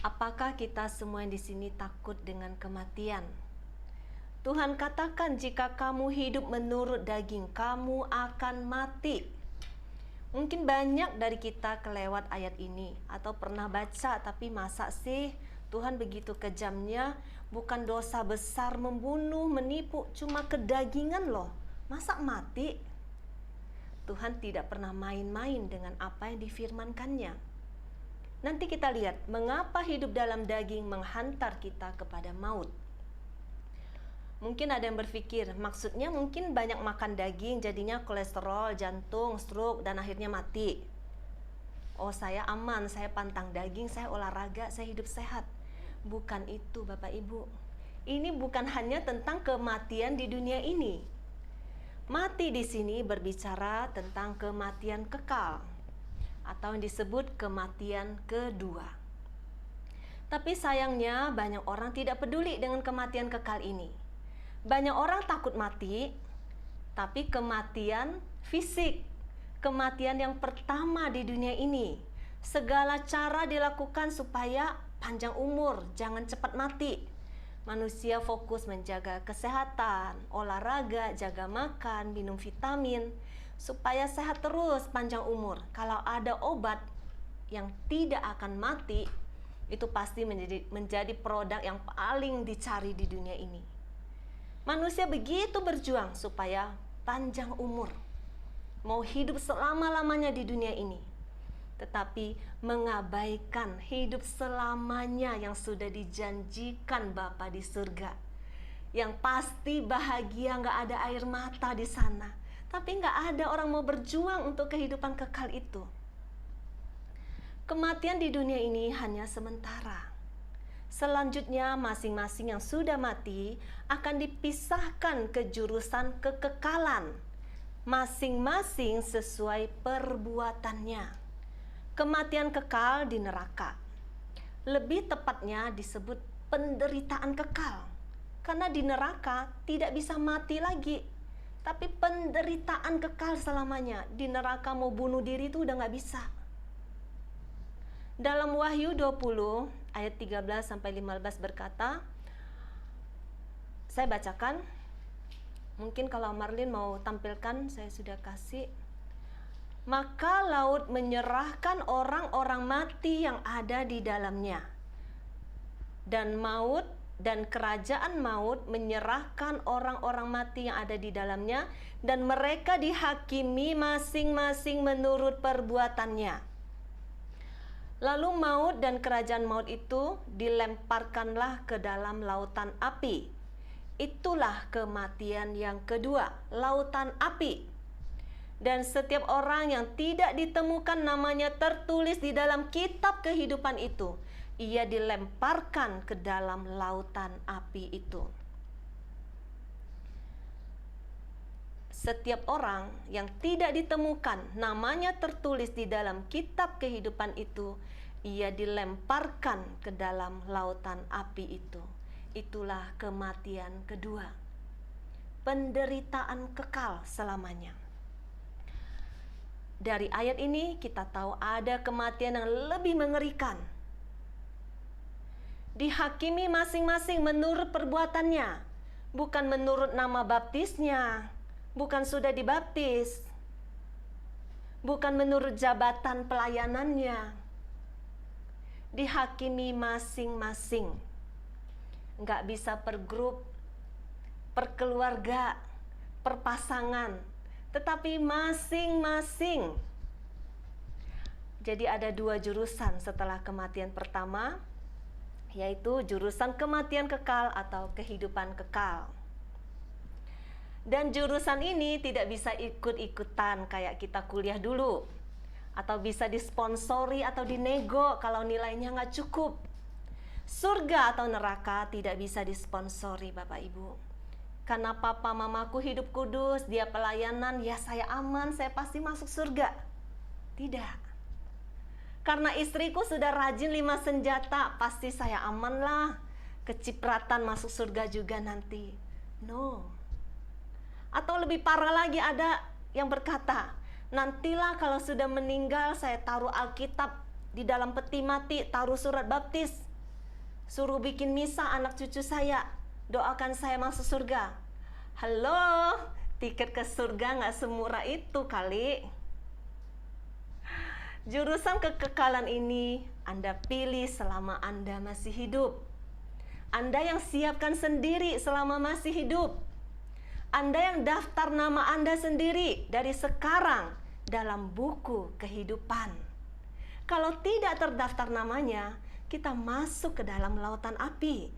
Apakah kita semua yang di sini takut dengan kematian? Tuhan katakan jika kamu hidup menurut daging, kamu akan mati. Mungkin banyak dari kita kelewat ayat ini atau pernah baca, tapi masa sih Tuhan begitu kejamnya? Bukan dosa besar membunuh, menipu, cuma kedagingan loh. Masa mati? Tuhan tidak pernah main-main dengan apa yang difirmankannya. Nanti kita lihat mengapa hidup dalam daging menghantar kita kepada maut. Mungkin ada yang berpikir, maksudnya mungkin banyak makan daging jadinya kolesterol, jantung, stroke, dan akhirnya mati. Oh, saya aman, saya pantang daging, saya olahraga, saya hidup sehat. Bukan itu Bapak Ibu. Ini bukan hanya tentang kematian di dunia ini. Mati di sini berbicara tentang kematian kekal atau yang disebut kematian kedua. Tapi sayangnya banyak orang tidak peduli dengan kematian kekal ini. Banyak orang takut mati, tapi kematian fisik, kematian yang pertama di dunia ini. Segala cara dilakukan supaya panjang umur, jangan cepat mati. Manusia fokus menjaga kesehatan, olahraga, jaga makan, minum vitamin, supaya sehat terus panjang umur. Kalau ada obat yang tidak akan mati, itu pasti menjadi produk yang paling dicari di dunia ini. Manusia begitu berjuang supaya panjang umur, mau hidup selama-lamanya di dunia ini, tetapi mengabaikan hidup selamanya yang sudah dijanjikan Bapa di surga. Yang pasti bahagia, nggak ada air mata di sana. Tapi nggak ada orang mau berjuang untuk kehidupan kekal itu. Kematian di dunia ini hanya sementara. Selanjutnya masing-masing yang sudah mati akan dipisahkan ke jurusan kekekalan, masing-masing sesuai perbuatannya. Kematian kekal di neraka. Lebih tepatnya disebut penderitaan kekal. Karena di neraka tidak bisa mati lagi. Tapi penderitaan kekal selamanya. Di neraka mau bunuh diri itu udah nggak bisa. Dalam Wahyu 20 ayat 13-15 berkata, saya bacakan, mungkin kalau Marlin mau tampilkan, saya sudah kasih. Maka laut menyerahkan orang-orang mati yang ada di dalamnya, dan maut dan kerajaan maut menyerahkan orang-orang mati yang ada di dalamnya, dan mereka dihakimi masing-masing menurut perbuatannya. Lalu maut dan kerajaan maut itu dilemparkanlah ke dalam lautan api. Itulah kematian yang kedua, lautan api. Dan setiap orang yang tidak ditemukan namanya tertulis di dalam kitab kehidupan itu, ia dilemparkan ke dalam lautan api itu. Setiap orang yang tidak ditemukan namanya tertulis di dalam kitab kehidupan itu, ia dilemparkan ke dalam lautan api itu. Itulah kematian kedua. Penderitaan kekal selamanya. Dari ayat ini kita tahu ada kematian yang lebih mengerikan. Dihakimi masing-masing menurut perbuatannya, bukan menurut nama baptisnya, bukan sudah dibaptis, bukan menurut jabatan pelayanannya. Dihakimi masing-masing. Nggak bisa per grup, per keluarga, per pasangan, tetapi masing-masing. Jadi ada dua jurusan setelah kematian pertama, yaitu jurusan kematian kekal atau kehidupan kekal. Dan jurusan ini tidak bisa ikut-ikutan kayak kita kuliah dulu, atau bisa disponsori atau dinego kalau nilainya nggak cukup. Surga atau neraka tidak bisa disponsori Bapak Ibu. Karena papa mamaku hidup kudus, dia pelayanan, ya saya aman, saya pasti masuk surga. Tidak. Karena istriku sudah rajin 5 senjata, pasti saya aman lah. Kecipratan masuk surga juga nanti. No. Atau lebih parah lagi ada yang berkata, nantilah kalau sudah meninggal saya taruh Alkitab di dalam peti mati, taruh surat baptis, suruh bikin misa anak cucu saya, doakan saya masuk surga. Halo, tiket ke surga nggak semurah itu kali. Jurusan kekekalan ini Anda pilih selama Anda masih hidup. Anda yang siapkan sendiri selama masih hidup. Anda yang daftar nama Anda sendiri dari sekarang dalam buku kehidupan. Kalau tidak terdaftar namanya, kita masuk ke dalam lautan api.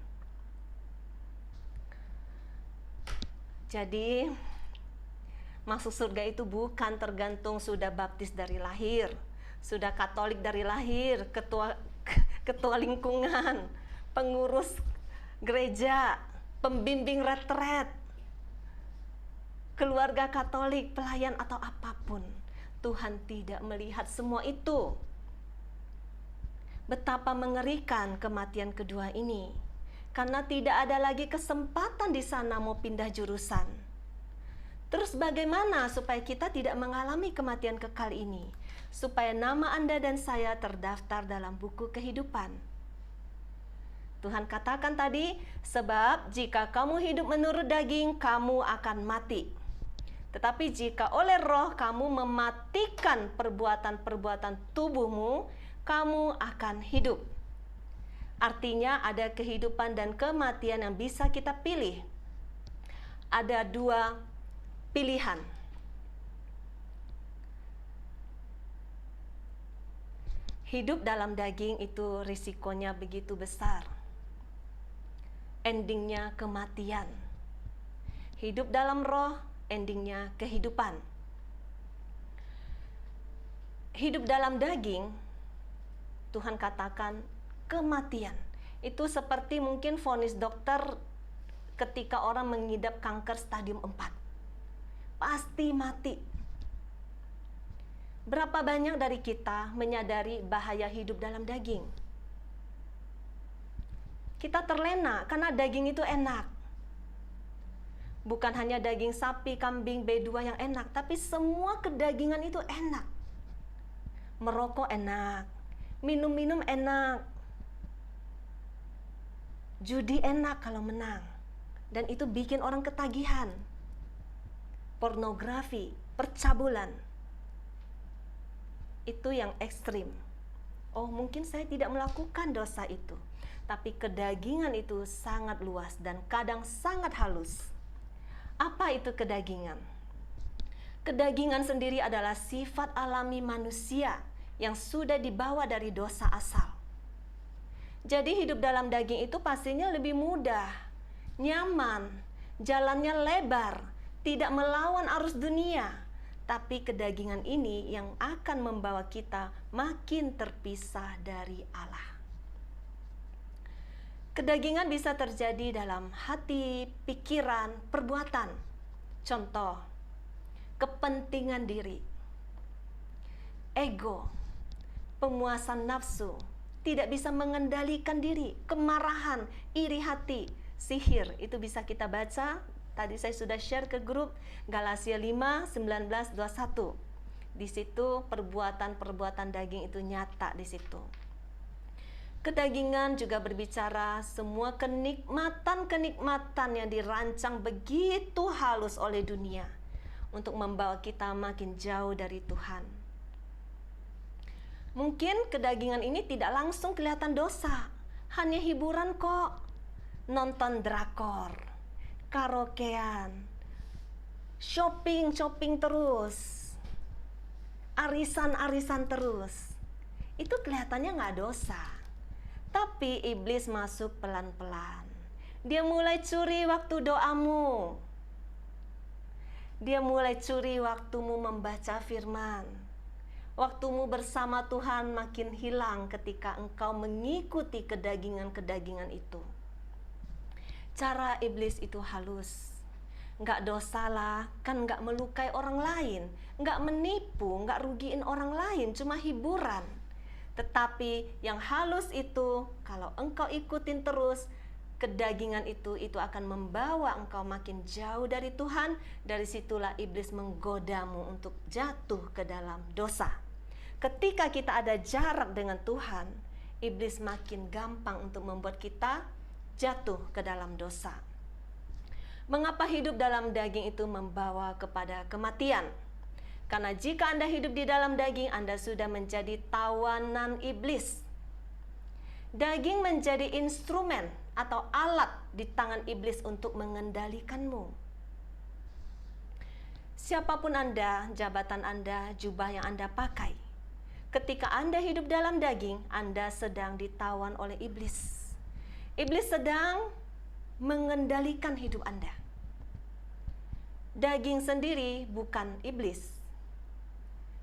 Jadi, masuk surga itu bukan tergantung sudah baptis dari lahir, sudah Katolik dari lahir, ketua lingkungan, pengurus gereja, pembimbing retret, keluarga Katolik, pelayan atau apapun. Tuhan tidak melihat semua itu. Betapa mengerikan kematian kedua ini, karena tidak ada lagi kesempatan di sana mau pindah jurusan. Terus bagaimana supaya kita tidak mengalami kematian kekal ini? Supaya nama Anda dan saya terdaftar dalam buku kehidupan. Tuhan katakan tadi, sebab jika kamu hidup menurut daging, kamu akan mati. Tetapi jika oleh roh kamu mematikan perbuatan-perbuatan tubuhmu, kamu akan hidup. Artinya ada kehidupan dan kematian yang bisa kita pilih. Ada dua pilihan. Hidup dalam daging itu risikonya begitu besar. Endingnya kematian. Hidup dalam roh, endingnya kehidupan. Hidup dalam daging, Tuhan katakan kematian. Itu seperti mungkin vonis dokter ketika orang mengidap kanker stadium 4. Pasti mati. Berapa banyak dari kita menyadari bahaya hidup dalam daging? Kita terlena karena daging itu enak. Bukan hanya daging sapi, kambing, B2 yang enak, tapi semua kedagingan itu enak. Merokok enak, minum-minum enak, judi enak kalau menang, dan itu bikin orang ketagihan. Pornografi, percabulan, itu yang ekstrim. Oh, mungkin saya tidak melakukan dosa itu, tapi kedagingan itu sangat luas dan kadang sangat halus. Apa itu kedagingan? Kedagingan sendiri adalah sifat alami manusia yang sudah dibawa dari dosa asal. Jadi hidup dalam daging itu pastinya lebih mudah, nyaman, jalannya lebar, tidak melawan arus dunia. Tapi kedagingan ini yang akan membawa kita makin terpisah dari Allah. Kedagingan bisa terjadi dalam hati, pikiran, perbuatan. Contoh, kepentingan diri, ego, pemuasan nafsu, tidak bisa mengendalikan diri, kemarahan, iri hati, sihir. Itu bisa kita baca. Tadi saya sudah share ke grup Galatia 5, 19, 21. Di situ perbuatan-perbuatan daging itu nyata di situ. Kedagingan juga berbicara semua kenikmatan-kenikmatan yang dirancang begitu halus oleh dunia untuk membawa kita makin jauh dari Tuhan. Mungkin kedagingan ini tidak langsung kelihatan dosa, hanya hiburan kok. Nonton drakor, karaokean, shopping terus, arisan terus. Itu kelihatannya nggak dosa. Tapi iblis masuk pelan-pelan. Dia mulai curi waktu doamu. Dia mulai curi waktumu membaca firman. Waktumu bersama Tuhan makin hilang ketika engkau mengikuti kedagingan-kedagingan itu. Cara iblis itu halus. Nggak dosalah, kan nggak melukai orang lain. Nggak menipu, nggak rugiin orang lain, cuma hiburan. Tetapi yang halus itu, kalau engkau ikutin terus, kedagingan itu akan membawa engkau makin jauh dari Tuhan. Dari situlah iblis menggodamu untuk jatuh ke dalam dosa. Ketika kita ada jarak dengan Tuhan, iblis makin gampang untuk membuat kita jatuh ke dalam dosa. Mengapa hidup dalam daging itu membawa kepada kematian? Karena jika Anda hidup di dalam daging, Anda sudah menjadi tawanan iblis. Daging menjadi instrumen atau alat di tangan iblis untuk mengendalikanmu. Siapapun Anda, jabatan Anda, jubah yang Anda pakai, ketika Anda hidup dalam daging, Anda sedang ditawan oleh iblis. Iblis sedang mengendalikan hidup Anda. Daging sendiri bukan iblis.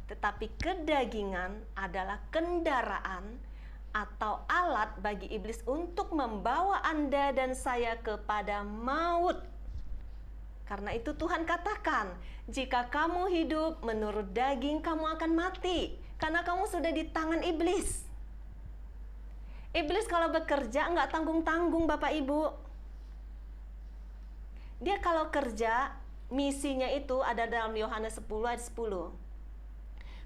Tetapi kedagingan adalah kendaraan atau alat bagi iblis untuk membawa Anda dan saya kepada maut. Karena itu Tuhan katakan, jika kamu hidup menurut daging, kamu akan mati. Karena kamu sudah di tangan iblis. Iblis kalau bekerja nggak tanggung-tanggung Bapak Ibu. Dia kalau kerja, misinya itu ada dalam Yohanes 10 ayat 10.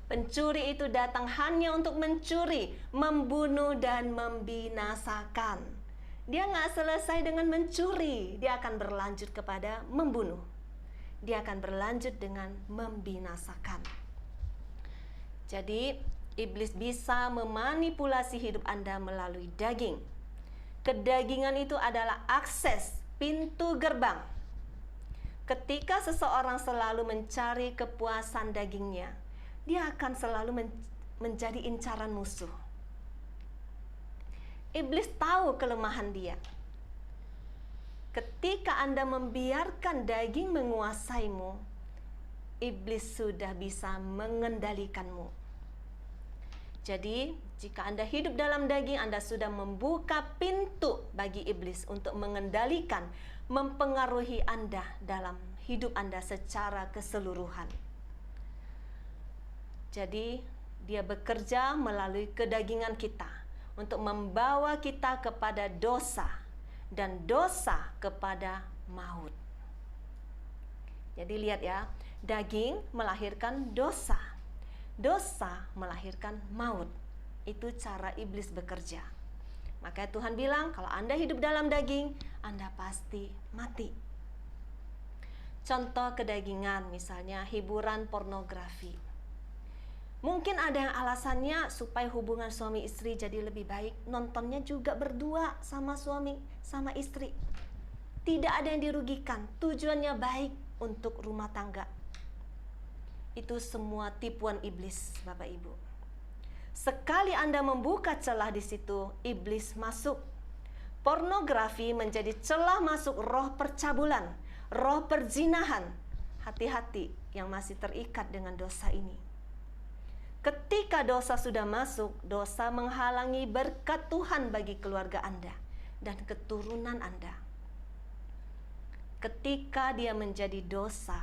Pencuri itu datang hanya untuk mencuri, membunuh, dan membinasakan. Dia nggak selesai dengan mencuri, dia akan berlanjut kepada membunuh. Dia akan berlanjut dengan membinasakan. Jadi, iblis bisa memanipulasi hidup Anda melalui daging. Kedagingan itu adalah akses, pintu gerbang. Ketika seseorang selalu mencari kepuasan dagingnya, dia akan selalu menjadi incaran musuh. Iblis tahu kelemahan dia. Ketika Anda membiarkan daging menguasaimu, iblis sudah bisa mengendalikanmu. Jadi, jika Anda hidup dalam daging, Anda sudah membuka pintu bagi iblis untuk mengendalikan, mempengaruhi Anda dalam hidup Anda secara keseluruhan. Jadi, dia bekerja melalui kedagingan kita untuk membawa kita kepada dosa dan dosa kepada maut. Jadi lihat ya, daging melahirkan dosa. Dosa melahirkan maut. Itu cara iblis bekerja. Makanya Tuhan bilang, kalau Anda hidup dalam daging, Anda pasti mati. Contoh kedagingan, misalnya hiburan pornografi. Mungkin ada yang alasannya supaya hubungan suami istri jadi lebih baik, nontonnya juga berdua sama suami, sama istri. Tidak ada yang dirugikan, tujuannya baik untuk rumah tangga. Itu semua tipuan iblis, Bapak Ibu. Sekali Anda membuka celah di situ, iblis masuk. Pornografi menjadi celah masuk roh percabulan, roh perzinahan. Hati-hati yang masih terikat dengan dosa ini. Ketika dosa sudah masuk, dosa menghalangi berkat Tuhan bagi keluarga Anda dan keturunan Anda. Ketika dia menjadi dosa,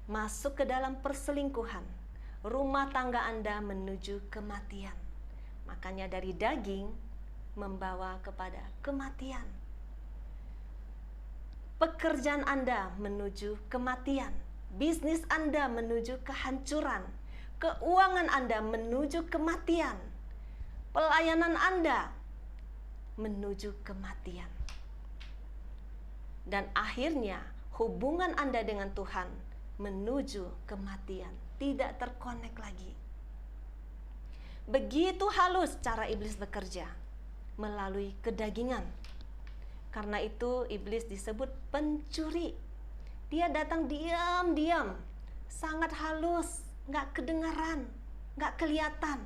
masuk ke dalam perselingkuhan, rumah tangga Anda menuju kematian. Makanya dari daging membawa kepada kematian. Pekerjaan Anda menuju kematian, bisnis Anda menuju kehancuran, keuangan Anda menuju kematian, pelayanan Anda menuju kematian. Dan akhirnya hubungan Anda dengan Tuhan menuju kematian, tidak terkonek lagi. Begitu halus cara iblis bekerja, melalui kedagingan. Karena itu iblis disebut pencuri. Dia datang diam-diam, sangat halus, nggak kedengaran, nggak kelihatan.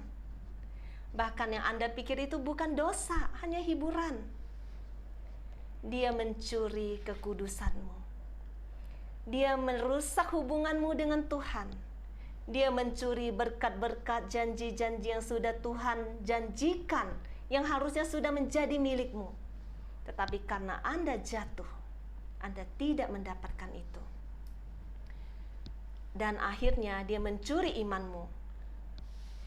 Bahkan yang Anda pikir itu bukan dosa, hanya hiburan. Dia mencuri kekudusanmu. Dia merusak hubunganmu dengan Tuhan. Dia mencuri berkat-berkat, janji-janji yang sudah Tuhan janjikan, yang harusnya sudah menjadi milikmu. Tetapi karena Anda jatuh, Anda tidak mendapatkan itu. Dan akhirnya dia mencuri imanmu.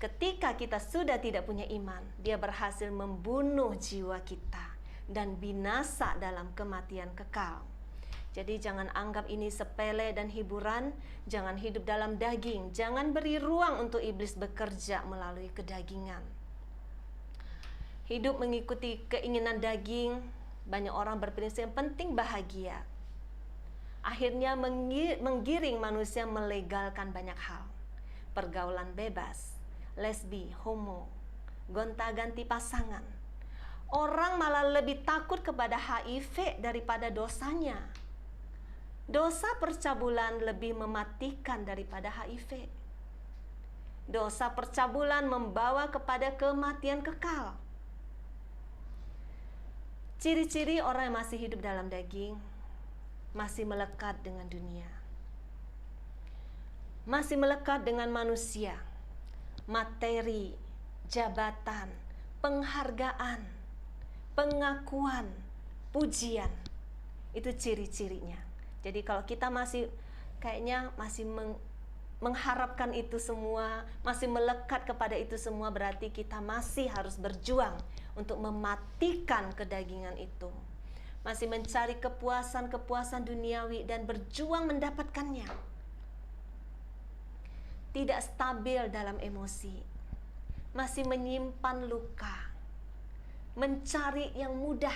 Ketika kita sudah tidak punya iman, dia berhasil membunuh jiwa kita dan binasa dalam kematian kekal. Jadi jangan anggap ini sepele dan hiburan, jangan hidup dalam daging, jangan beri ruang untuk iblis bekerja melalui kedagingan. Hidup mengikuti keinginan daging, banyak orang berprinsip yang penting bahagia. Akhirnya menggiring manusia melegalkan banyak hal. Pergaulan bebas, lesbi, homo, gonta-ganti pasangan. Orang malah lebih takut kepada HIV daripada dosanya. Dosa percabulan lebih mematikan daripada HIV. Dosa percabulan membawa kepada kematian kekal. Ciri-ciri orang yang masih hidup dalam daging, masih melekat dengan dunia, masih melekat dengan manusia, materi, jabatan, penghargaan, pengakuan, pujian. Itu ciri-cirinya. Jadi kalau kita masih kayaknya masih mengharapkan itu semua, masih melekat kepada itu semua, berarti kita masih harus berjuang untuk mematikan kedagingan itu. Masih mencari kepuasan-kepuasan duniawi dan berjuang mendapatkannya. Tidak stabil dalam emosi, masih menyimpan luka, mencari yang mudah,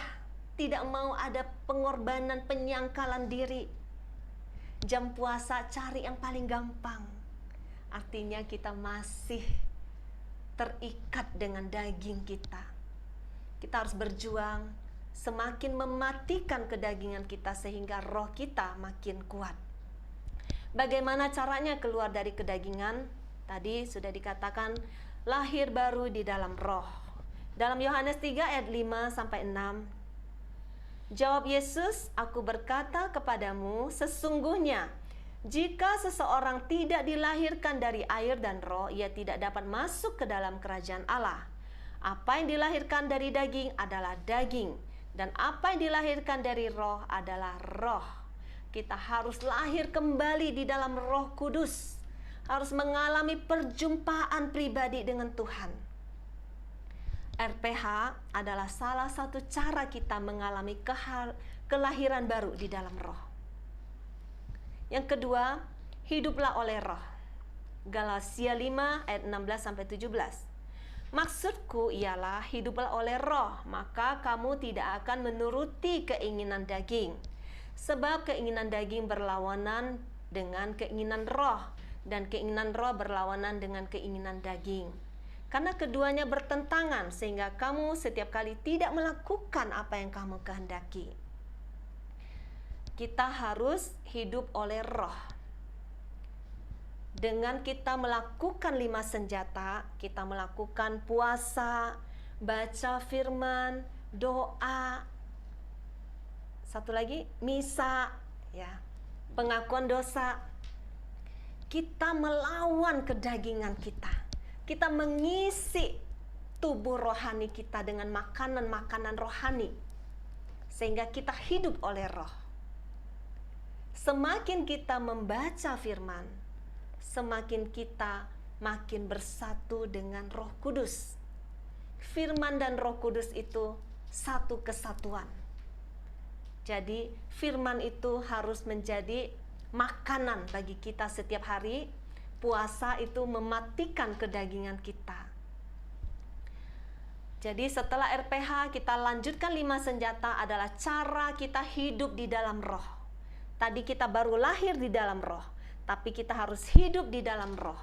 tidak mau ada pengorbanan, penyangkalan diri. Jam puasa cari yang paling gampang. Artinya kita masih terikat dengan daging kita. Kita harus berjuang, semakin mematikan kedagingan kita sehingga roh kita makin kuat. Bagaimana caranya keluar dari kedagingan? Tadi sudah dikatakan lahir baru di dalam roh. Dalam Yohanes 3 ayat 5 sampai 6. Jawab Yesus, "Aku berkata kepadamu, sesungguhnya jika seseorang tidak dilahirkan dari air dan roh, ia tidak dapat masuk ke dalam kerajaan Allah. Apa yang dilahirkan dari daging adalah daging, dan apa yang dilahirkan dari roh adalah roh." Kita harus lahir kembali di dalam Roh Kudus, harus mengalami perjumpaan pribadi dengan Tuhan. RPH adalah salah satu cara kita mengalami kelahiran baru di dalam roh. Yang kedua, hiduplah oleh roh. Galatia 5 ayat 16 sampai 17. Maksudku ialah hiduplah oleh roh, maka kamu tidak akan menuruti keinginan daging. Sebab keinginan daging berlawanan dengan keinginan roh, dan keinginan roh berlawanan dengan keinginan daging. Karena keduanya bertentangan, sehingga kamu setiap kali tidak melakukan apa yang kamu kehendaki. Kita harus hidup oleh roh. Dengan kita melakukan 5 senjata, kita melakukan puasa, baca firman, doa, satu lagi misa, ya, pengakuan dosa. Kita melawan kedagingan kita. Kita mengisi tubuh rohani kita dengan makanan-makanan rohani, sehingga kita hidup oleh roh. Semakin kita membaca firman, semakin kita makin bersatu dengan Roh Kudus. Firman dan Roh Kudus itu satu kesatuan. Jadi firman itu harus menjadi makanan bagi kita setiap hari. Puasa itu mematikan kedagingan kita. Jadi setelah RPH kita lanjutkan 5 senjata adalah cara kita hidup di dalam roh. Tadi kita baru lahir di dalam roh, tapi kita harus hidup di dalam roh.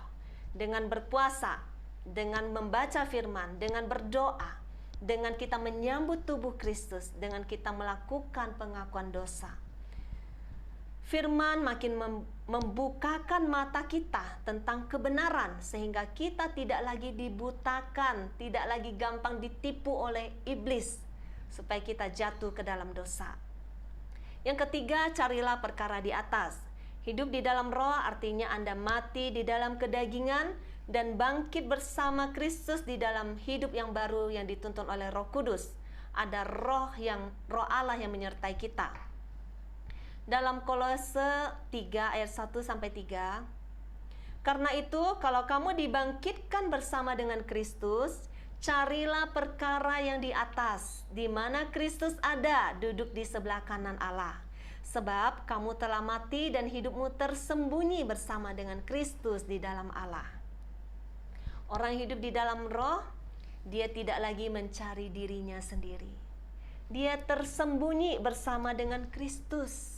Dengan berpuasa, dengan membaca firman, dengan berdoa, dengan kita menyambut tubuh Kristus, dengan kita melakukan pengakuan dosa. Firman makin membukakan mata kita tentang kebenaran, sehingga kita tidak lagi dibutakan, tidak lagi gampang ditipu oleh iblis, supaya kita jatuh ke dalam dosa. Yang ketiga, carilah perkara di atas. Hidup di dalam roh artinya Anda mati di dalam kedagingan dan bangkit bersama Kristus di dalam hidup yang baru yang dituntun oleh Roh Kudus. Ada roh Allah yang menyertai kita. Dalam Kolose 3 ayat 1 sampai 3. Karena itu, kalau kamu dibangkitkan bersama dengan Kristus, carilah perkara yang di atas, di mana Kristus ada, duduk di sebelah kanan Allah. Sebab kamu telah mati dan hidupmu tersembunyi bersama dengan Kristus di dalam Allah. Orang hidup di dalam roh, dia tidak lagi mencari dirinya sendiri. Dia tersembunyi bersama dengan Kristus.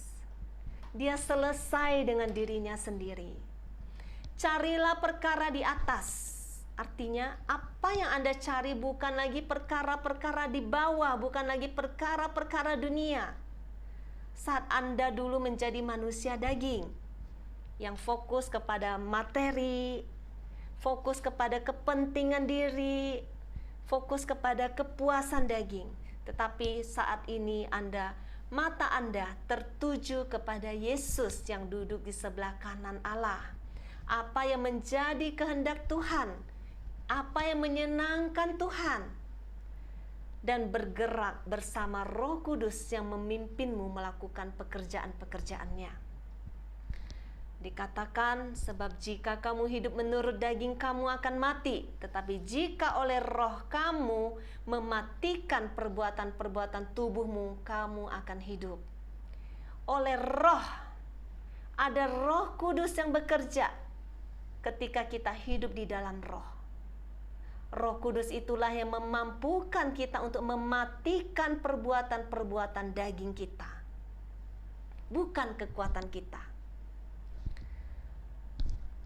Dia selesai dengan dirinya sendiri. Carilah perkara di atas. Artinya apa yang Anda cari bukan lagi perkara-perkara di bawah, bukan lagi perkara-perkara dunia. Saat Anda dulu menjadi manusia daging yang fokus kepada materi, fokus kepada kepentingan diri, fokus kepada kepuasan daging. Tetapi saat ini mata Anda tertuju kepada Yesus yang duduk di sebelah kanan Allah. Apa yang menjadi kehendak Tuhan, apa yang menyenangkan Tuhan, dan bergerak bersama Roh Kudus yang memimpinmu melakukan pekerjaan-pekerjaannya. Dikatakan, sebab jika kamu hidup menurut daging, kamu akan mati. Tetapi jika oleh roh kamu mematikan perbuatan-perbuatan tubuhmu, kamu akan hidup. Oleh roh, ada Roh Kudus yang bekerja ketika kita hidup di dalam roh. Roh Kudus itulah yang memampukan kita untuk mematikan perbuatan-perbuatan daging kita, bukan kekuatan kita.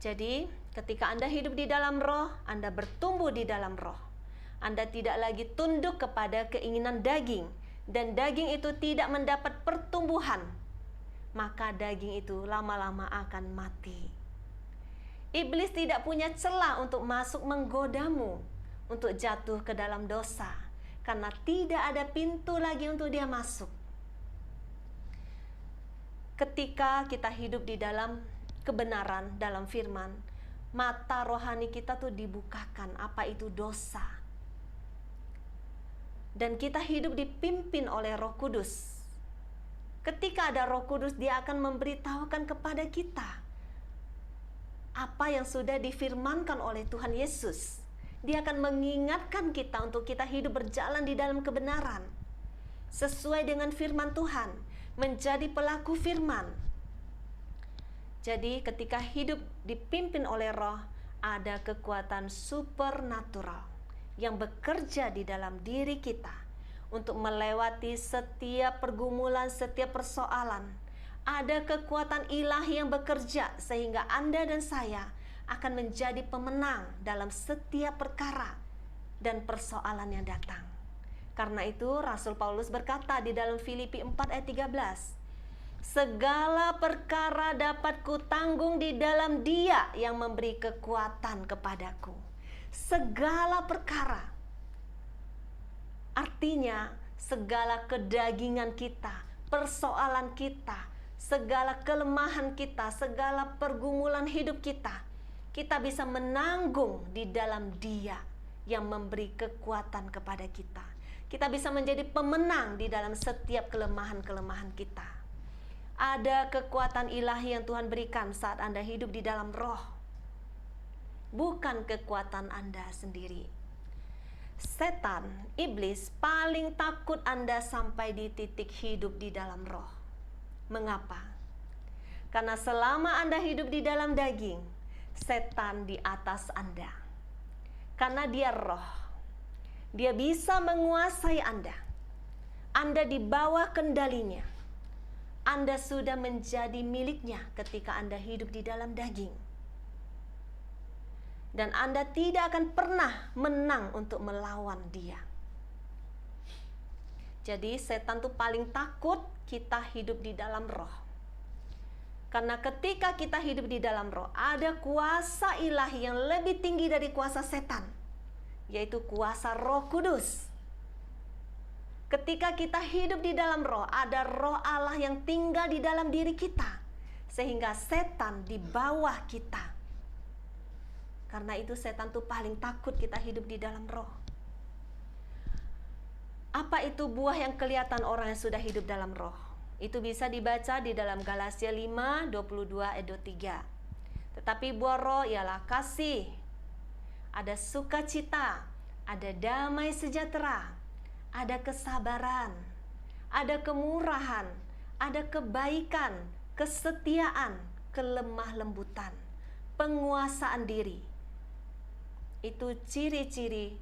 Jadi, ketika Anda hidup di dalam roh, Anda bertumbuh di dalam roh. Anda tidak lagi tunduk kepada keinginan daging, dan daging itu tidak mendapat pertumbuhan, maka daging itu lama-lama akan mati. Iblis tidak punya celah untuk masuk menggodamu, untuk jatuh ke dalam dosa, karena tidak ada pintu lagi untuk dia masuk. Ketika kita hidup di dalam kebenaran, dalam firman, mata rohani kita tuh dibukakan, apa itu dosa. Dan kita hidup dipimpin oleh Roh Kudus. Ketika ada Roh Kudus, dia akan memberitahukan kepada kita apa yang sudah difirmankan oleh Tuhan Yesus. Dia akan mengingatkan kita untuk kita hidup berjalan di dalam kebenaran, sesuai dengan firman Tuhan, menjadi pelaku firman. Jadi ketika hidup dipimpin oleh roh, ada kekuatan supernatural yang bekerja di dalam diri kita untuk melewati setiap pergumulan, setiap persoalan. Ada kekuatan ilahi yang bekerja sehingga Anda dan saya akan menjadi pemenang dalam setiap perkara dan persoalan yang datang. Karena itu Rasul Paulus berkata di dalam Filipi 4 ayat 13, segala perkara dapat kutanggung di dalam Dia yang memberi kekuatan kepadaku. Segala perkara. Artinya segala kedagingan kita, persoalan kita, segala kelemahan kita, segala pergumulan hidup kita, kita bisa menanggung di dalam Dia yang memberi kekuatan kepada kita. Kita bisa menjadi pemenang di dalam setiap kelemahan-kelemahan kita. Ada kekuatan ilahi yang Tuhan berikan saat Anda hidup di dalam roh, bukan kekuatan Anda sendiri. Setan, iblis paling takut Anda sampai di titik hidup di dalam roh. Mengapa? Karena selama Anda hidup di dalam daging, setan di atas Anda. Karena dia roh, dia bisa menguasai Anda. Anda di bawah kendalinya. Anda sudah menjadi miliknya ketika Anda hidup di dalam daging. Dan Anda tidak akan pernah menang untuk melawan dia. Jadi setan tuh paling takut kita hidup di dalam roh. Karena ketika kita hidup di dalam roh, ada kuasa ilahi yang lebih tinggi dari kuasa setan, yaitu kuasa Roh Kudus. Ketika kita hidup di dalam roh, ada roh Allah yang tinggal di dalam diri kita, sehingga setan di bawah kita. Karena itu setan tuh paling takut kita hidup di dalam roh. Apa itu buah yang kelihatan orang yang sudah hidup dalam roh? Itu bisa dibaca di dalam Galatia 5, 22, ayat 23. Tetapi buah roh ialah kasih, ada sukacita, ada damai sejahtera, ada kesabaran, ada kemurahan, ada kebaikan, kesetiaan, kelemah lembutan, penguasaan diri. Itu ciri-ciri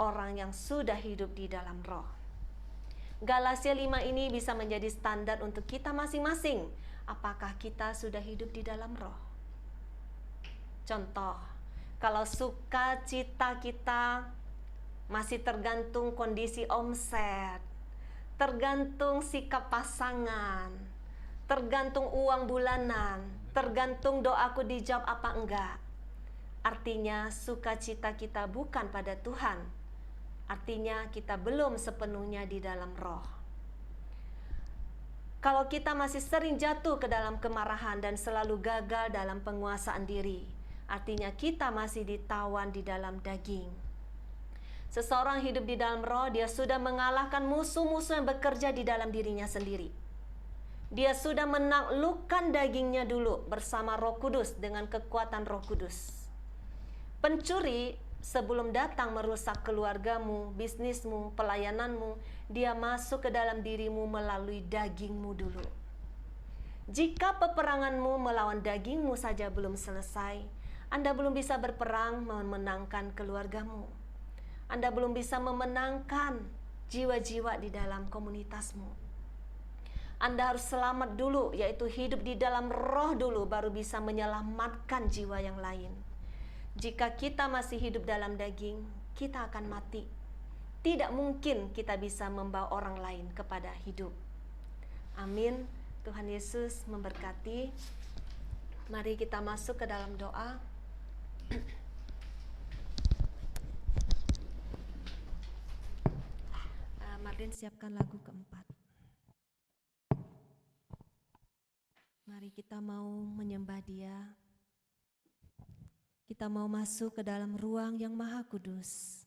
orang yang sudah hidup di dalam roh. Galatia 5 ini bisa menjadi standar untuk kita masing-masing. Apakah kita sudah hidup di dalam roh? Contoh, kalau sukacita kita masih tergantung kondisi omset, tergantung sikap pasangan, tergantung uang bulanan, tergantung doaku dijawab apa enggak. Artinya sukacita kita bukan pada Tuhan. Artinya kita belum sepenuhnya di dalam roh. Kalau kita masih sering jatuh ke dalam kemarahan dan selalu gagal dalam penguasaan diri, artinya kita masih ditawan di dalam daging. Seseorang hidup di dalam roh, dia sudah mengalahkan musuh-musuh yang bekerja di dalam dirinya sendiri. Dia sudah menaklukkan dagingnya dulu bersama Roh Kudus dengan kekuatan Roh Kudus. Pencuri sebelum datang merusak keluargamu, bisnismu, pelayananmu, dia masuk ke dalam dirimu melalui dagingmu dulu. Jika peperanganmu melawan dagingmu saja belum selesai, Anda belum bisa berperang memenangkan keluargamu. Anda belum bisa memenangkan jiwa-jiwa di dalam komunitasmu. Anda harus selamat dulu, yaitu hidup di dalam roh dulu, baru bisa menyelamatkan jiwa yang lain. Jika kita masih hidup dalam daging, kita akan mati. Tidak mungkin kita bisa membawa orang lain kepada hidup. Amin. Tuhan Yesus memberkati. Mari kita masuk ke dalam doa. Marlin siapkan lagu keempat. Mari kita mau menyembah Dia. Kita mau masuk ke dalam ruang yang maha kudus.